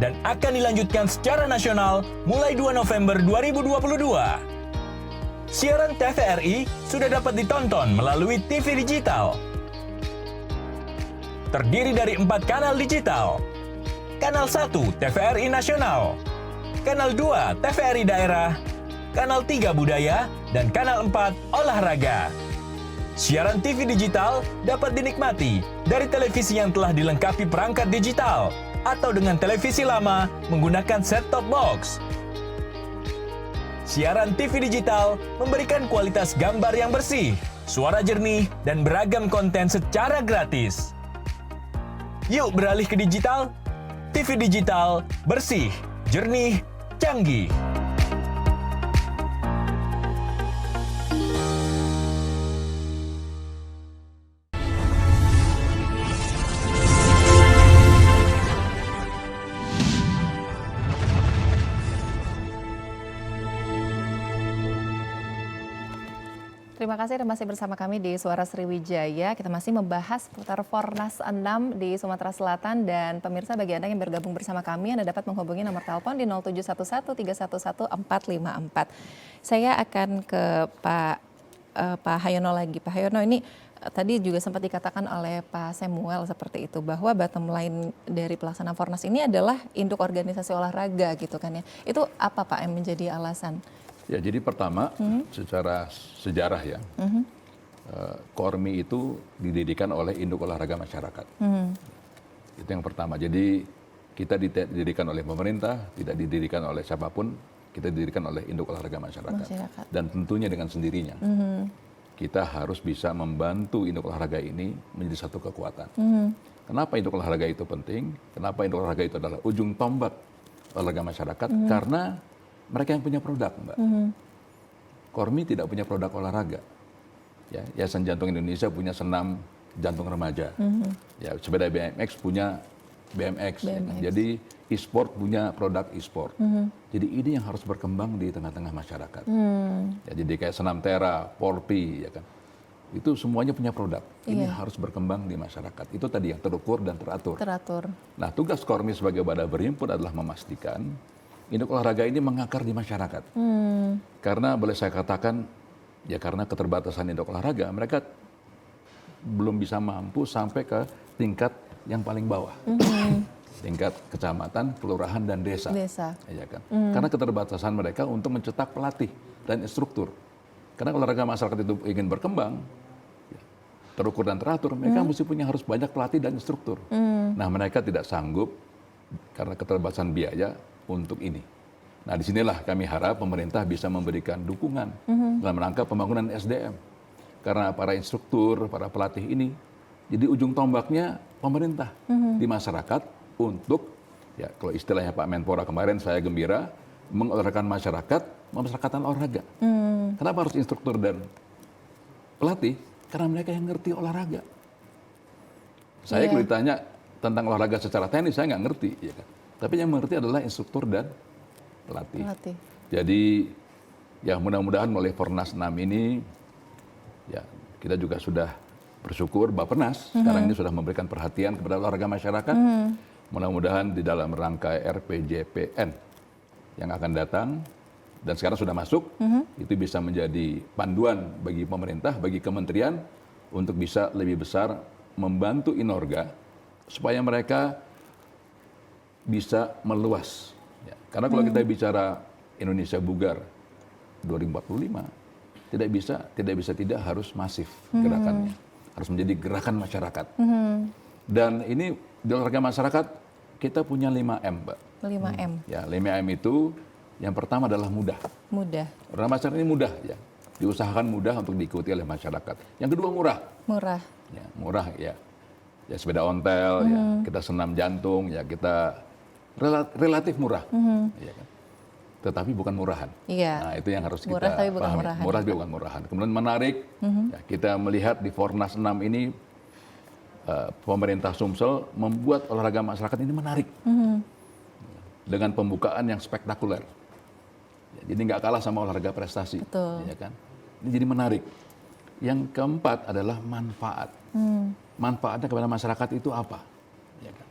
dan akan dilanjutkan secara nasional mulai 2 November 2022. Siaran TVRI sudah dapat ditonton melalui TV digital. Terdiri dari 4 kanal digital. Kanal 1 TVRI Nasional, Kanal 2 TVRI Daerah, Kanal 3 Budaya, dan Kanal 4 Olahraga. Siaran TV digital dapat dinikmati dari televisi yang telah dilengkapi perangkat digital atau dengan televisi lama menggunakan set-top box. Siaran TV digital memberikan kualitas gambar yang bersih, suara jernih, dan beragam konten secara gratis. Yuk beralih ke digital. TV digital bersih, jernih, canggih. Terima kasih Anda masih bersama kami di Suara Sriwijaya. Kita masih membahas seputar Fornas 6 di Sumatera Selatan. Dan pemirsa, bagi Anda yang bergabung bersama kami, Anda dapat menghubungi nomor telepon di 0711 311 454. Saya akan ke Pak Hayono lagi. Pak Hayono, ini tadi juga sempat dikatakan oleh Pak Samuel seperti itu, bahwa bottom line dari pelaksanaan Fornas ini adalah induk organisasi olahraga gitu kan ya. Itu apa Pak yang menjadi alasan? Ya, jadi pertama secara sejarah ya, Kormi itu didirikan oleh induk olahraga masyarakat. Itu yang pertama. Jadi kita didirikan oleh pemerintah, tidak didirikan oleh siapapun, kita didirikan oleh induk olahraga masyarakat. Dan tentunya dengan sendirinya. Kita harus bisa membantu induk olahraga ini menjadi satu kekuatan. Kenapa induk olahraga itu penting? Kenapa induk olahraga itu adalah ujung tombak olahraga masyarakat? Karena mereka yang punya produk, Mbak. Kormi tidak punya produk olahraga. Ya, Yayasan Jantung Indonesia punya senam jantung remaja. Ya, sepeda BMX punya BMX. Ya kan? Jadi e-sport punya produk e-sport. Jadi ini yang harus berkembang di tengah-tengah masyarakat. Ya, jadi kayak senam tera, porpi, ya kan. Itu semuanya punya produk. Ini harus berkembang di masyarakat. Itu tadi yang terukur dan teratur. Nah, tugas Kormi sebagai wadah berhimpun adalah memastikan induk olahraga ini mengakar di masyarakat. Karena boleh saya katakan, ya karena keterbatasan induk olahraga, mereka belum bisa mampu sampai ke tingkat yang paling bawah. Tingkat kecamatan, kelurahan, dan desa. Ya kan? Karena keterbatasan mereka untuk mencetak pelatih dan instruktur. Karena olahraga masyarakat itu ingin berkembang, terukur dan teratur, mereka mesti punya harus banyak pelatih dan instruktur. Nah, mereka tidak sanggup karena keterbatasan biaya untuk ini. Nah, disinilah kami harap pemerintah bisa memberikan dukungan dalam rangka pembangunan SDM. Karena para instruktur, para pelatih ini, jadi ujung tombaknya pemerintah di masyarakat untuk, ya kalau istilahnya Pak Menpora kemarin, saya gembira, mengolahragakan masyarakat, memasyarakatkan olahraga. Kenapa harus instruktur dan pelatih? Karena mereka yang ngerti olahraga. Saya kalau ditanya tentang olahraga secara teknis, saya nggak ngerti. Ya kan? Tapi yang mengerti adalah instruktur dan pelatih. Jadi ya mudah-mudahan melalui Fornas 6 ini, ya kita juga sudah bersyukur Bappenas sekarang ini sudah memberikan perhatian kepada olahraga masyarakat. Mudah-mudahan di dalam rangka RPJPN yang akan datang, dan sekarang sudah masuk, itu bisa menjadi panduan bagi pemerintah, bagi kementerian, untuk bisa lebih besar membantu Inorga, supaya mereka bisa meluas. Ya, karena kalau kita bicara Indonesia Bugar 2045, tidak harus masif gerakannya. Harus menjadi gerakan masyarakat. Dan ini di olahraga masyarakat, kita punya 5M, Mbak. 5M. Ya, 5M itu yang pertama adalah mudah. Olahraga masyarakat ini mudah, ya. Diusahakan mudah untuk diikuti oleh masyarakat. Yang kedua murah. Ya, murah ya. Ya sepeda ontel, ya kita senam jantung, ya kita relatif murah. Ya kan? Tetapi bukan murahan. Iya. Nah, itu yang harus Murah kita tapi bukan pahami. murahan. Murah tapi bukan murahan. Kemudian menarik, ya, kita melihat di Fornas 6 ini pemerintah Sumsel membuat olahraga masyarakat ini menarik. Dengan pembukaan yang spektakuler. Ya, jadi nggak kalah sama olahraga prestasi. Betul. Ya kan? Ini jadi menarik. Yang keempat adalah manfaat. Manfaatnya kepada masyarakat itu apa? Ya kan?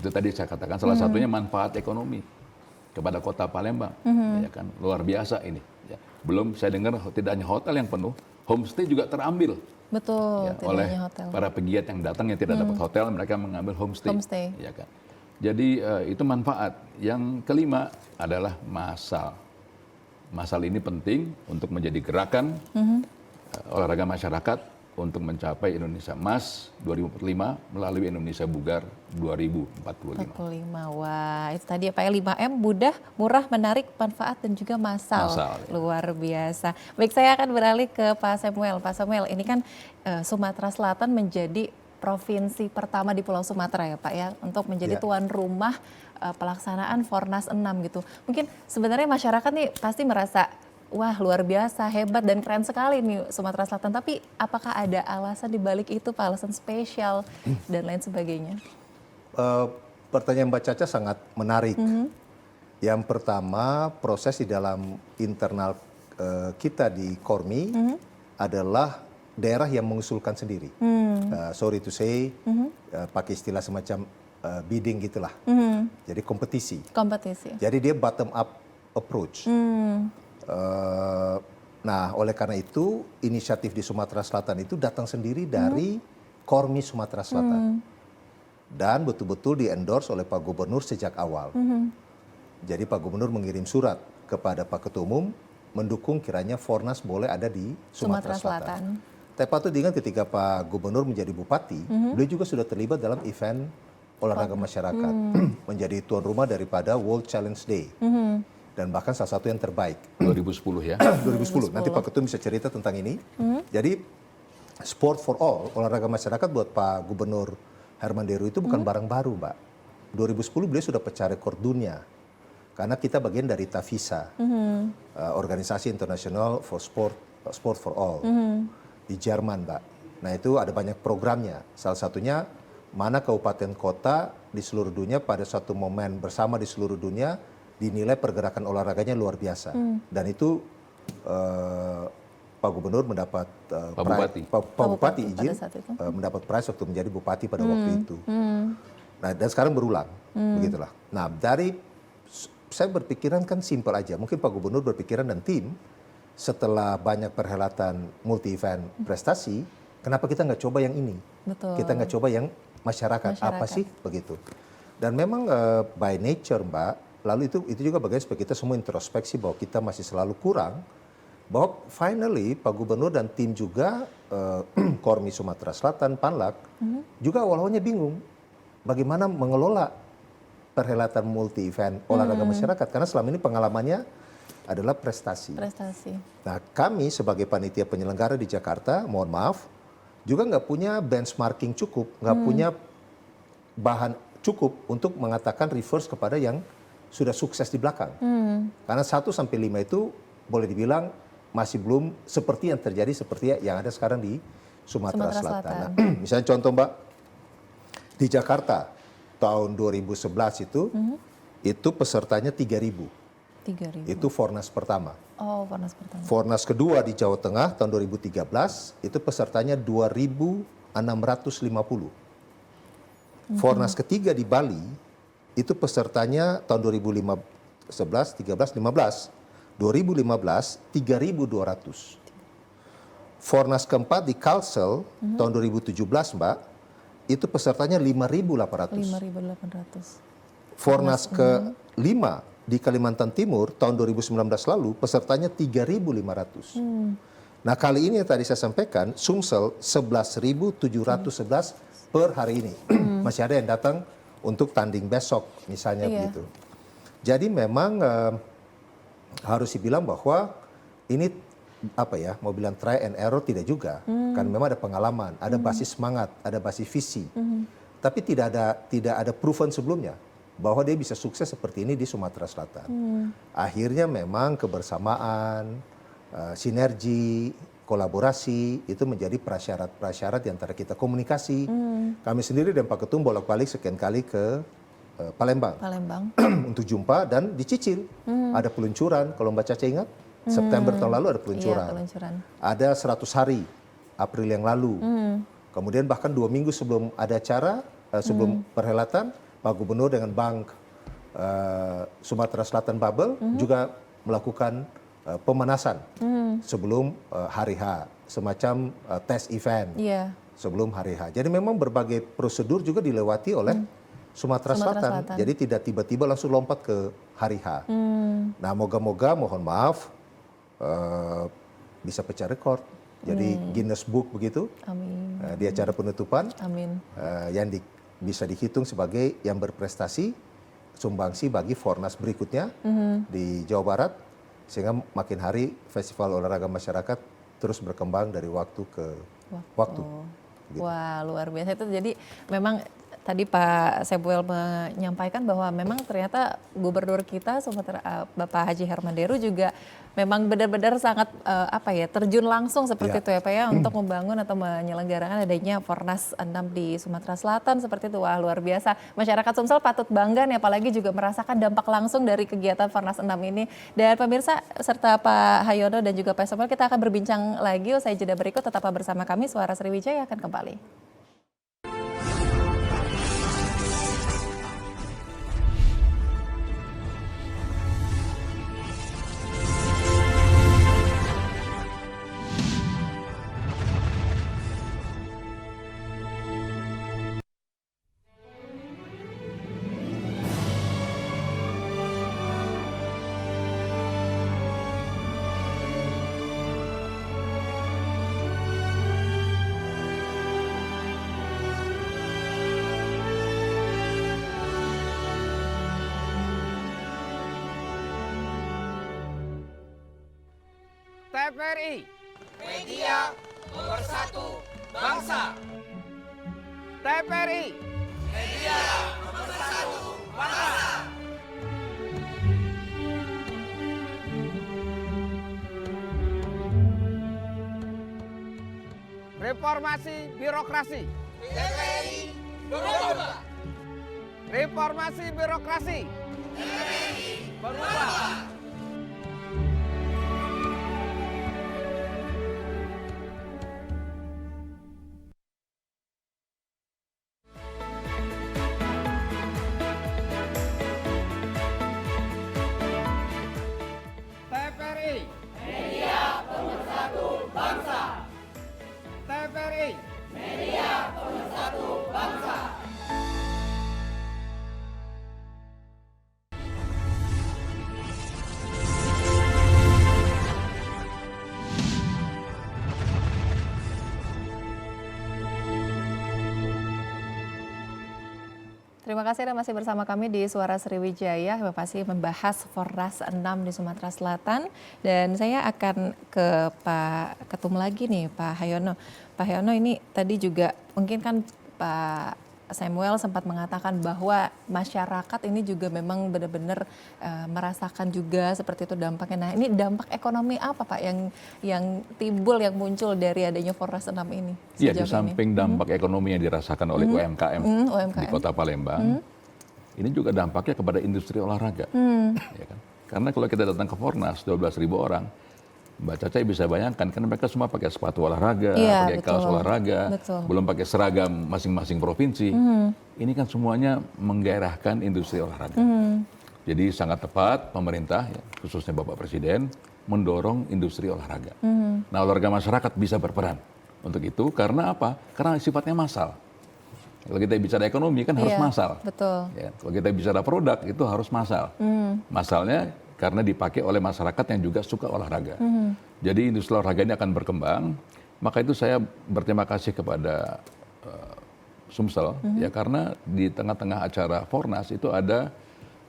Itu tadi saya katakan salah satunya manfaat ekonomi kepada kota Palembang. Ya kan? Luar biasa ini. Ya. Belum saya dengar tidak hanya hotel yang penuh, homestay juga terambil. Betul, Ya, tidak oleh hanya hotel. para pegiat yang datang yang tidak dapat hotel, mereka mengambil homestay. Ya kan? Jadi itu manfaat. Yang kelima adalah masal. Masal ini penting untuk menjadi gerakan olahraga masyarakat untuk mencapai Indonesia Emas 2045 melalui Indonesia Bugar 2045. 45. Wah, itu tadi ya Pak ya, 5M, mudah, murah, menarik, manfaat, dan juga massal. Massal, ya. Luar biasa. Baik, saya akan beralih ke Pak Samuel. Pak Samuel, ini kan Sumatera Selatan menjadi provinsi pertama di Pulau Sumatera ya Pak ya, untuk menjadi tuan rumah pelaksanaan Fornas 6 gitu. Mungkin sebenarnya masyarakat nih pasti merasa, wah luar biasa, hebat dan keren sekali nih Sumatera Selatan. Tapi apakah ada alasan di balik itu Pak, alasan spesial dan lain sebagainya? Pertanyaan Mbak Caca sangat menarik. Yang pertama, proses di dalam internal kita di Kormi adalah daerah yang mengusulkan sendiri. Sorry to say, pakai istilah semacam bidding gitulah. Jadi kompetisi. Kompetisi. Jadi dia bottom up approach. Nah, oleh karena itu inisiatif di Sumatera Selatan itu datang sendiri dari Kormi Sumatera Selatan. Dan betul-betul di-endorse oleh Pak Gubernur sejak awal. Jadi Pak Gubernur mengirim surat kepada Pak Ketua Umum mendukung kiranya Fornas boleh ada di Sumatera Selatan. Tapi patut diingat ketika Pak Gubernur menjadi bupati, beliau juga sudah terlibat dalam event olahraga masyarakat. Menjadi tuan rumah daripada World Challenge Day. Dan bahkan salah satu yang terbaik. 2010 ya. 2010. Nanti Pak Ketua bisa cerita tentang ini. Jadi sport for all, olahraga masyarakat buat Pak Gubernur Herman Deru itu bukan barang baru, Mbak. 2010 beliau sudah pecah rekor dunia. Karena kita bagian dari TAFISA, organisasi internasional for sport for all. Di Jerman, Mbak. Nah itu ada banyak programnya. Salah satunya mana kabupaten kota di seluruh dunia pada suatu momen bersama di seluruh dunia dinilai pergerakan olahraganya luar biasa. Dan itu Pak Gubernur mendapat Pak Bupati izin mendapat prize waktu menjadi bupati pada waktu itu. Nah dan sekarang berulang, begitulah. Nah saya berpikiran kan simpel aja. Mungkin Pak Gubernur berpikiran dan tim setelah banyak perhelatan multi event prestasi, kenapa kita nggak coba yang ini? Betul. Kita nggak coba yang masyarakat. Apa sih begitu? Dan memang by nature, Mbak, lalu itu juga bagian supaya kita semua introspeksi bahwa kita masih selalu kurang. Bahwa finally Pak Gubernur dan tim juga Kormi Sumatera Selatan, Panlak, juga awal-awalnya bingung bagaimana mengelola perhelatan multi event olahraga masyarakat karena selama ini pengalamannya adalah prestasi. Nah kami sebagai panitia penyelenggara di Jakarta, mohon maaf, juga nggak punya benchmarking cukup, nggak punya bahan cukup untuk mengatakan reverse kepada yang sudah sukses di belakang. Karena 1 sampai 5 itu boleh dibilang masih belum seperti yang terjadi seperti yang ada sekarang di Sumatera Selatan. Nah, misalnya contoh Mbak, di Jakarta tahun 2011 itu pesertanya 3.000. Itu Fornas pertama. Oh, Fornas pertama. Fornas kedua di Jawa Tengah tahun 2013 itu pesertanya 2.650. Fornas ketiga di Bali itu pesertanya tahun 2015, 3.200. Fornas keempat di Kalsel tahun 2017, Mbak, itu pesertanya 5.800. Fornas ke-5 di Kalimantan Timur tahun 2019 lalu pesertanya 3.500. Nah kali ini yang tadi saya sampaikan Sumsel 11.711 per hari ini. Masih ada yang datang untuk tanding besok misalnya begitu. Jadi memang harus dibilang bahwa ini mau bilang try and error tidak juga. Kan memang ada pengalaman, ada basis semangat, ada basis visi. Tapi tidak ada proven sebelumnya bahwa dia bisa sukses seperti ini di Sumatera Selatan. Akhirnya memang kebersamaan, sinergi, kolaborasi itu menjadi prasyarat di antara kita, komunikasi. Kami sendiri dan Pak Ketum bolak-balik sekian kali ke Palembang. Untuk jumpa dan dicicil. Ada peluncuran, kalau Mbak Caca ingat, September tahun lalu ada peluncuran. Iya, peluncuran. Ada 100 hari, April yang lalu. Kemudian bahkan 2 minggu sebelum ada acara, sebelum perhelatan, Pak Gubernur dengan Bank Sumatera Selatan Bubble juga melakukan pemanasan sebelum hari H, semacam test event sebelum hari H. Jadi memang berbagai prosedur juga dilewati oleh Sumatera Selatan. Jadi tidak tiba-tiba langsung lompat ke hari H. Nah, moga-moga mohon maaf bisa pecah rekor. Jadi Guinness Book begitu. Amin. Di acara penutupan. Amin. Yang bisa dihitung sebagai yang berprestasi sumbangsi bagi Fornas berikutnya di Jawa Barat. Sehingga makin hari Festival Olahraga Masyarakat terus berkembang dari waktu ke waktu. Gitu. Wah, luar biasa itu. Jadi memang tadi Pak Samuel menyampaikan bahwa memang ternyata Gubernur kita Sumatera Bapak Haji Herman Deru juga memang benar-benar sangat terjun langsung seperti itu ya Pak ya untuk membangun atau menyelenggarakan adanya Fornas 6 di Sumatera Selatan seperti itu. Wah, luar biasa. Masyarakat Sumsel patut bangga nih, apalagi juga merasakan dampak langsung dari kegiatan Fornas 6 ini. Dan pemirsa serta Pak Hayono dan juga Pak Samuel, kita akan berbincang lagi usai jeda berikut. Tetaplah bersama kami, Suara Sriwijaya akan kembali. TVRI, media pemersatu bangsa. TVRI, media pemersatu bangsa. Reformasi birokrasi. TVRI berubah. Reformasi birokrasi. TVRI berubah. Terima kasih Anda masih bersama kami di Suara Sriwijaya. Kami pasti membahas Fornas 6 di Sumatera Selatan. Dan saya akan ke Pak Ketum lagi nih, Pak Hayono. Pak Hayono, ini tadi juga mungkin kan Pak Samuel sempat mengatakan bahwa masyarakat ini juga memang benar-benar merasakan juga seperti itu dampaknya. Nah, ini dampak ekonomi apa Pak yang timbul, yang muncul dari adanya Fornas 6 ini? Iya, di samping dampak ekonomi yang dirasakan oleh UMKM di Kota Palembang, ini juga dampaknya kepada industri olahraga. Ya kan? Karena kalau kita datang ke Fornas 12.000 orang, Mbak Caca bisa bayangkan, kan mereka semua pakai sepatu olahraga, pakai kaos olahraga, belum pakai seragam masing-masing provinsi. Ini kan semuanya menggairahkan industri olahraga. Jadi sangat tepat pemerintah, ya, khususnya Bapak Presiden, mendorong industri olahraga. Nah, olahraga masyarakat bisa berperan untuk itu, karena apa? Karena sifatnya massal. Kalau kita bicara ekonomi kan harus massal. Betul. Ya, kalau kita bicara produk itu harus massal. Massalnya karena dipakai oleh masyarakat yang juga suka olahraga. Jadi industri olahraga ini akan berkembang. Maka itu saya berterima kasih kepada Sumsel, ya, karena di tengah-tengah acara Fornas itu ada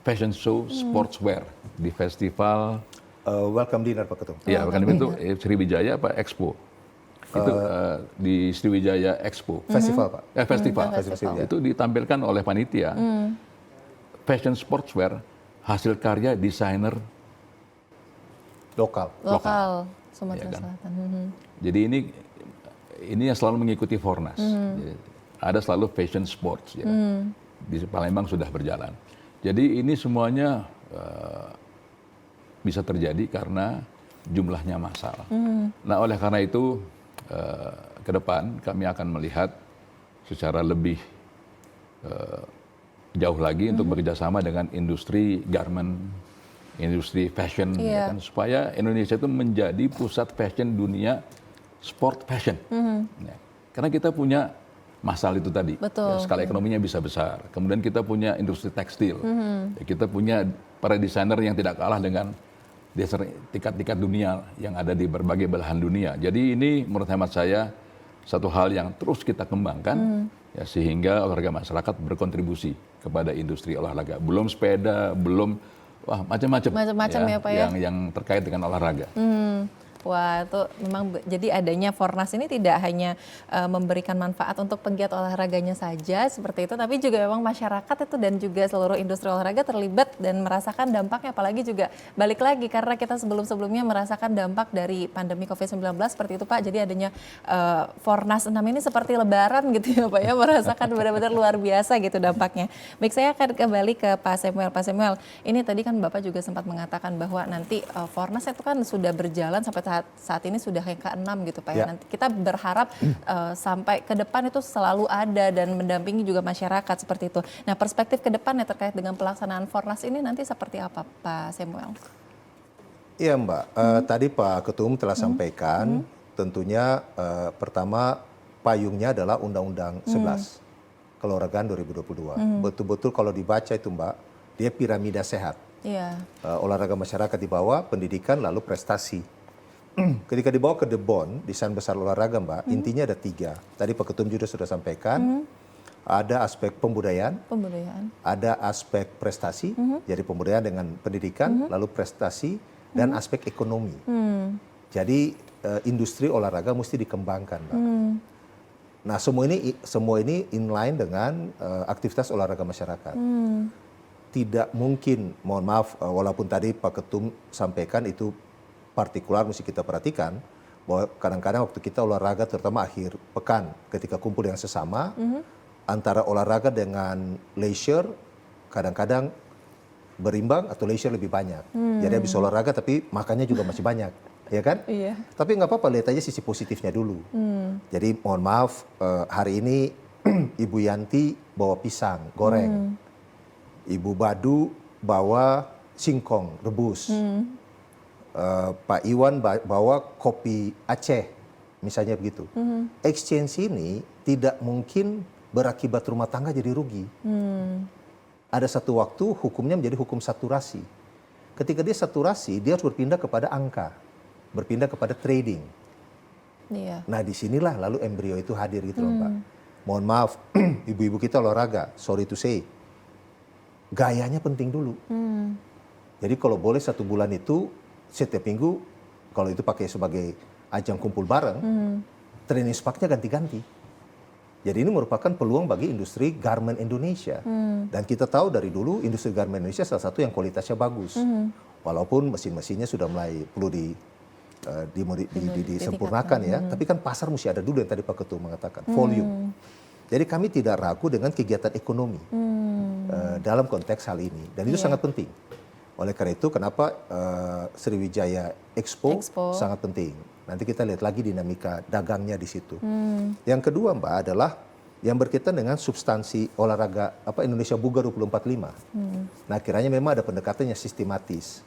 fashion show sportswear di festival welcome dinner Pak Ketum. Iya, bukan itu Sriwijaya apa Expo. Itu di Sriwijaya Expo. Festival Pak. Festival. Festival. Itu ditampilkan oleh panitia. Fashion sportswear hasil karya desainer Lokal. Sumatera Ya kan? Selatan. Jadi ini yang selalu mengikuti Fornas. Jadi, ada selalu fashion sports ya. Di Palembang sudah berjalan. Jadi ini semuanya bisa terjadi karena jumlahnya massal. Nah, oleh karena itu ke depan kami akan melihat secara lebih jauh lagi untuk bekerjasama dengan industri garment, industri fashion, ya kan, supaya Indonesia itu menjadi pusat fashion dunia, sport fashion. Ya. Karena kita punya massal itu tadi, ya, skala ekonominya bisa besar. Kemudian kita punya industri tekstil, ya, kita punya para desainer yang tidak kalah dengan tingkat-tingkat dunia yang ada di berbagai belahan dunia. Jadi ini menurut hemat saya satu hal yang terus kita kembangkan, ya, sehingga olahraga masyarakat berkontribusi kepada industri olahraga. Belum sepeda, belum macam-macam Ya Pak ya. yang terkait dengan olahraga. Wah, itu memang jadi adanya Fornas ini tidak hanya memberikan manfaat untuk penggiat olahraganya saja seperti itu, tapi juga memang masyarakat itu dan juga seluruh industri olahraga terlibat dan merasakan dampaknya, apalagi juga balik lagi karena kita sebelum-sebelumnya merasakan dampak dari pandemi COVID-19 seperti itu Pak. Jadi adanya Fornas 6 ini seperti lebaran gitu ya Pak ya, merasakan benar-benar luar biasa gitu dampaknya. Baik, saya akan kembali ke Pak Samuel. Pak Samuel, ini tadi kan Bapak juga sempat mengatakan bahwa nanti Fornas itu kan sudah berjalan sampai saat ini sudah yang ke-6 gitu Pak ya. Nanti kita berharap sampai ke depan itu selalu ada dan mendampingi juga masyarakat seperti itu. Nah, perspektif ke depannya terkait dengan pelaksanaan Fornas ini nanti seperti apa Pak Samuel? Iya Mbak, tadi Pak Ketum telah sampaikan tentunya pertama payungnya adalah Undang-Undang 11 Keolahragaan 2022. Betul-betul kalau dibaca itu Mbak, dia piramida sehat. Iya. Olahraga masyarakat di bawah, pendidikan, lalu prestasi. Ketika dibawa ke The Bond, desain besar olahraga Mbak, intinya ada 3. Tadi Pak Ketum juga sudah sampaikan, ada aspek pembudayaan, ada aspek prestasi, jadi pembudayaan dengan pendidikan, lalu prestasi, dan aspek ekonomi. Jadi industri olahraga mesti dikembangkan Mbak. Nah semua ini inline dengan aktivitas olahraga masyarakat. Tidak mungkin, mohon maaf, walaupun tadi Pak Ketum sampaikan itu partikular mesti kita perhatikan bahwa kadang-kadang waktu kita olahraga terutama akhir pekan ketika kumpul yang sesama antara olahraga dengan leisure kadang-kadang berimbang atau leisure lebih banyak. Jadi habis olahraga tapi makannya juga masih banyak, ya kan? Iya. Tapi nggak apa-apa, lihat aja sisi positifnya dulu. Jadi mohon maaf, hari ini Ibu Yanti bawa pisang goreng, Ibu Badu bawa singkong rebus. Pak Iwan bawa kopi Aceh, misalnya begitu. Exchange ini tidak mungkin berakibat rumah tangga jadi rugi. Ada satu waktu hukumnya menjadi hukum saturasi. Ketika dia saturasi, dia harus berpindah kepada angka, berpindah kepada trading. Iya. Nah disinilah lalu embrio itu hadir gitu loh Mbak. Mohon maaf, ibu-ibu kita olahraga, sorry to say, gayanya penting dulu. Jadi kalau boleh 1 bulan itu, setiap minggu, kalau itu pakai sebagai ajang kumpul bareng, training spaknya ganti-ganti. Jadi ini merupakan peluang bagi industri garment Indonesia. Dan kita tahu dari dulu industri garment Indonesia salah satu yang kualitasnya bagus. Walaupun mesin-mesinnya sudah mulai perlu disempurnakan ya. Tapi kan pasar mesti ada dulu yang tadi Pak Ketum mengatakan, volume. Jadi kami tidak ragu dengan kegiatan ekonomi dalam konteks hal ini. Dan itu sangat penting. Oleh karena itu kenapa Sriwijaya Expo sangat penting. Nanti kita lihat lagi dinamika dagangnya di situ. Yang kedua Mbak adalah yang berkaitan dengan substansi olahraga Indonesia Bugar 2045. Nah kiranya memang ada pendekatannya sistematis.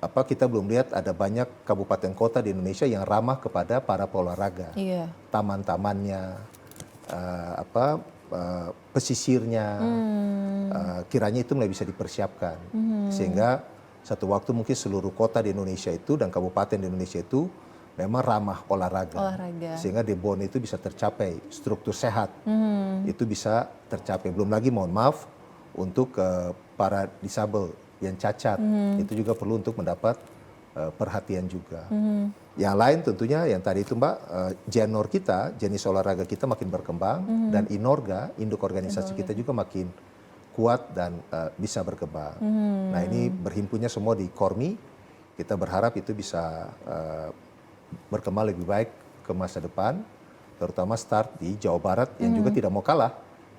Kita belum lihat ada banyak kabupaten kota di Indonesia yang ramah kepada para peolahraga. Taman-tamannya, pesisirnya, kiranya itu mulai bisa dipersiapkan. Sehingga satu waktu mungkin seluruh kota di Indonesia itu dan kabupaten di Indonesia itu memang ramah olahraga. Sehingga di Bon itu bisa tercapai, struktur sehat itu bisa tercapai. Belum lagi mohon maaf untuk para disabel, yang cacat. Itu juga perlu untuk mendapat perhatian juga. Yang lain tentunya yang tadi itu Mbak, Genor kita, jenis olahraga kita makin berkembang, dan Inorga, induk organisasi kita juga makin kuat dan bisa berkembang. Nah ini berhimpunnya semua di Kormi, kita berharap itu bisa berkembang lebih baik ke masa depan, terutama start di Jawa Barat yang juga tidak mau kalah.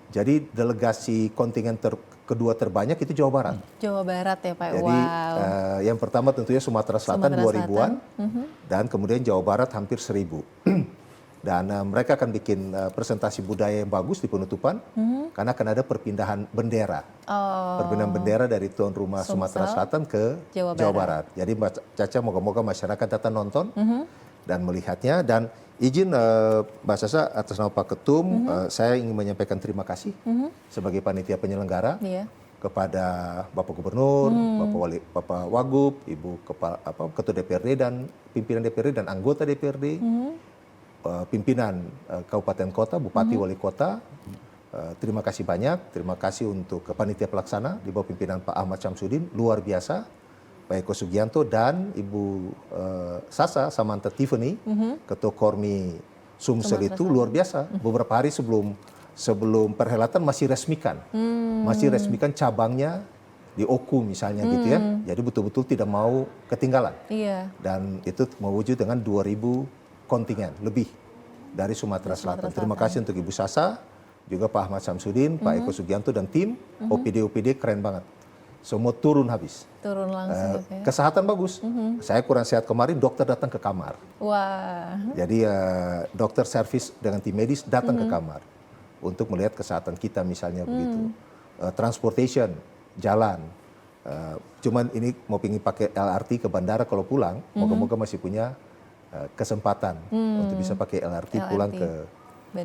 Jadi delegasi kontingen kedua terbanyak itu Jawa Barat. Jawa Barat ya Pak. Jadi yang pertama tentunya Sumatera Selatan 2000-an, dan kemudian Jawa Barat hampir 1000. Dan mereka akan bikin presentasi budaya yang bagus di penutupan, karena akan ada perpindahan bendera. Perpindahan bendera dari tuan rumah Sumatera Selatan ke Jawa Barat. Jadi Mbak Caca, moga-moga masyarakat datang nonton dan melihatnya. Dan izin Mbak Sasa, atas nama Pak Ketum, saya ingin menyampaikan terima kasih sebagai panitia penyelenggara kepada Bapak Gubernur, Bapak Wagub, Ibu Ketua DPRD dan pimpinan DPRD dan anggota DPRD, pimpinan kabupaten kota, bupati, wali kota. Terima kasih banyak. Terima kasih untuk panitia pelaksana di bawah pimpinan Pak Ahmad Syamsuddin, luar biasa. Pak Eko Sugianto dan Ibu Sasa Samantha Tiffany, Ketua Kormi Sumsel itu luar biasa. Beberapa hari sebelum perhelatan masih resmikan cabangnya di Oku misalnya gitu ya. Jadi betul-betul tidak mau ketinggalan. Dan itu mewujud dengan 2000 kontingen lebih dari Sumatera Selatan. Terima kasih untuk Ibu Sasa, juga Pak Ahmad Syamsuddin, Pak Eko Sugianto dan tim. OPD keren banget. Semua turun habis. Turun langsung. Kesehatan bagus. Saya kurang sehat kemarin, dokter datang ke kamar. Wah. Jadi dokter servis dengan tim medis datang ke kamar untuk melihat kesehatan kita misalnya begitu. Transportation, jalan. Cuman ini mau pingin pakai LRT ke bandara kalau pulang, moga-moga masih punya kesempatan untuk bisa pakai LRT pulang ke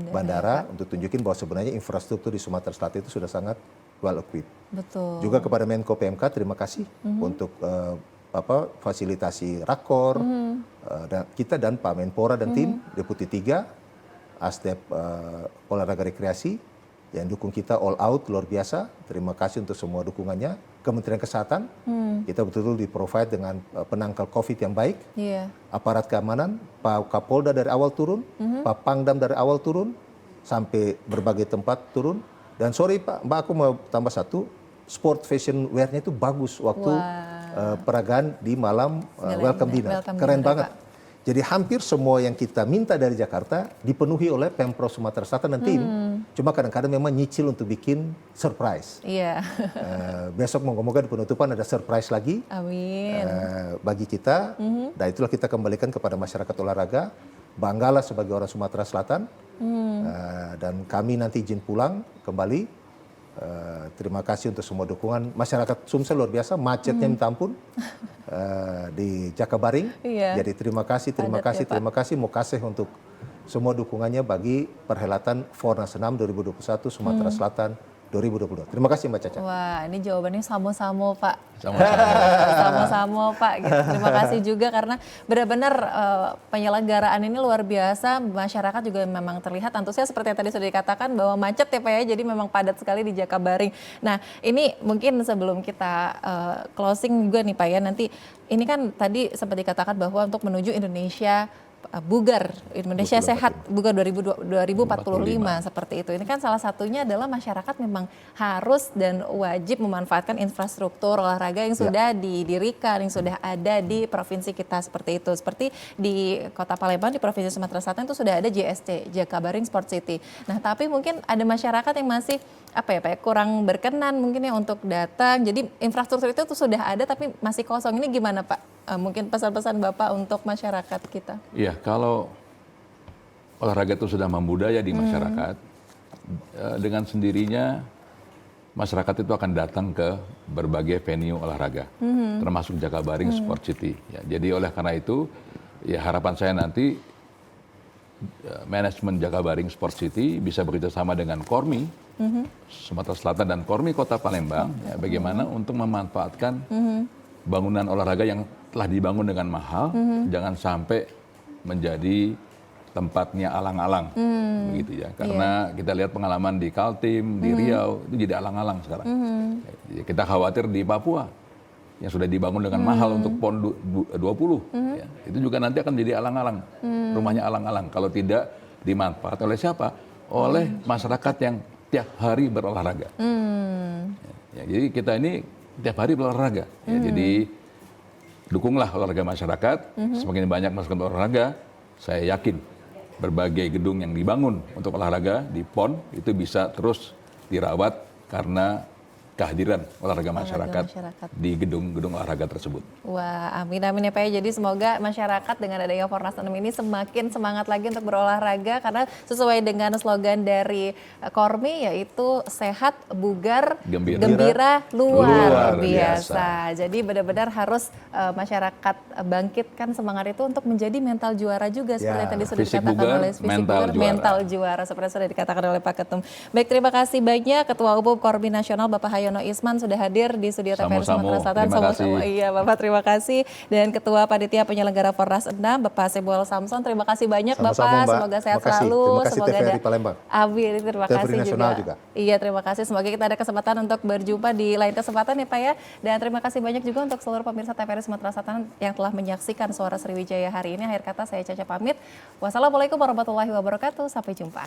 bandara untuk tunjukin bahwa sebenarnya infrastruktur di Sumatera Selatan itu sudah sangat well equipped. Betul. Juga kepada Menko PMK terima kasih untuk fasilitasi rakor dan kita dan Pak Menpora dan tim Deputi 3 Asdep olahraga rekreasi yang dukung kita all out luar biasa. Terima kasih untuk semua dukungannya. Kementerian Kesehatan kita betul-betul di-provide dengan penangkal COVID yang baik. Aparat keamanan, Pak Kapolda dari awal turun, Pak Pangdam dari awal turun, sampai berbagai tempat turun. Dan sorry Pak, Mbak aku mau tambah satu, sport fashion wear-nya itu bagus waktu peragaan di malam welcome dinner. Keren banget. Pak. Jadi hampir semua yang kita minta dari Jakarta dipenuhi oleh Pemprov Sumatera Selatan dan tim. Cuma kadang-kadang memang nyicil untuk bikin surprise. Besok moga-moga di penutupan ada surprise lagi. Amin. Bagi kita. Dan itulah kita kembalikan kepada masyarakat olahraga. Banggalah sebagai orang Sumatera Selatan. Dan kami nanti izin pulang kembali. Terima kasih untuk semua dukungan. Masyarakat Sumsel luar biasa, macetnya minta ampun di Jakabaring. Jadi terima kasih Mokaseh untuk semua dukungannya bagi perhelatan Fornas 6 2021 Sumatera Selatan 2022. Terima kasih Mbak Caca. Wah, ini jawabannya samo-samo Pak. Sama-sama Pak. Gitu. Terima kasih juga karena benar-benar penyelenggaraan ini luar biasa. Masyarakat juga memang terlihat antusias seperti yang tadi sudah dikatakan bahwa macet ya Pak ya. Jadi memang padat sekali di Jakabaring. Nah ini mungkin sebelum kita closing juga nih Pak ya. Nanti ini kan tadi sempat dikatakan bahwa untuk menuju Indonesia bugar, Indonesia sehat, bugar 2045 seperti itu. Ini kan salah satunya adalah masyarakat memang harus dan wajib memanfaatkan infrastruktur olahraga yang sudah didirikan, yang sudah ada di provinsi kita seperti itu. Seperti di Kota Palembang, di Provinsi Sumatera Selatan itu sudah ada JSC, Jakabaring Sport City. Nah tapi mungkin ada masyarakat yang masih kurang berkenan mungkin ya untuk datang. Jadi infrastruktur itu tuh sudah ada tapi masih kosong. Ini gimana Pak? Mungkin pesan-pesan Bapak untuk masyarakat kita. Iya, kalau olahraga itu sudah membudaya di masyarakat, dengan sendirinya masyarakat itu akan datang ke berbagai venue olahraga, termasuk Jakabaring Sport City. Ya, jadi oleh karena itu, ya harapan saya nanti manajemen Jakabaring Sport City bisa bekerjasama dengan Kormi Sumatera Selatan dan Kormi Kota Palembang, ya, bagaimana untuk memanfaatkan bangunan olahraga yang telah dibangun dengan mahal, jangan sampai menjadi tempatnya alang-alang, begitu ya. Karena kita lihat pengalaman di Kaltim, di Riau, itu jadi alang-alang sekarang. Kita khawatir di Papua, yang sudah dibangun dengan mahal untuk PON 20. Ya. Itu juga nanti akan menjadi alang-alang, rumahnya alang-alang. Kalau tidak dimanfaat oleh siapa? Oleh masyarakat yang tiap hari berolahraga. Ya, jadi kita ini tiap hari berolahraga. Ya, jadi dukunglah olahraga masyarakat. Semakin banyak masyarakat berolahraga, saya yakin berbagai gedung yang dibangun untuk olahraga di PON itu bisa terus dirawat karena kehadiran olahraga masyarakat di gedung-gedung olahraga tersebut. Wah, amin amin ya Pak ya. Jadi semoga masyarakat dengan adanya Fornas 6 ini semakin semangat lagi untuk berolahraga karena sesuai dengan slogan dari Kormi yaitu sehat, bugar, gembira luar biasa. Jadi benar-benar harus masyarakat bangkitkan semangat itu untuk menjadi mental juara juga seperti yang tadi sudah dikatakan oleh mental juara seperti yang sudah dikatakan oleh Pak Ketum. Baik, terima kasih banyak Ketua Umum Kormi Nasional Bapak Hayono Isman sudah hadir di studio TVRI Sumatera Selatan. Sama-sama. Iya Bapak, terima kasih. Dan Ketua Panitia Penyelenggara Fornas 6 Bapak Sebual Samson, terima kasih banyak Bapak. Semoga sehat selalu. Terima kasih semoga TVRI Palembang. Amin, terima kasih juga. Iya, terima kasih. Semoga kita ada kesempatan untuk berjumpa di lain kesempatan ya Pak ya. Dan terima kasih banyak juga untuk seluruh pemirsa TVRI Sumatera Selatan yang telah menyaksikan Suara Sriwijaya hari ini. Akhir kata saya Caca pamit. Wassalamualaikum warahmatullahi wabarakatuh. Sampai jumpa.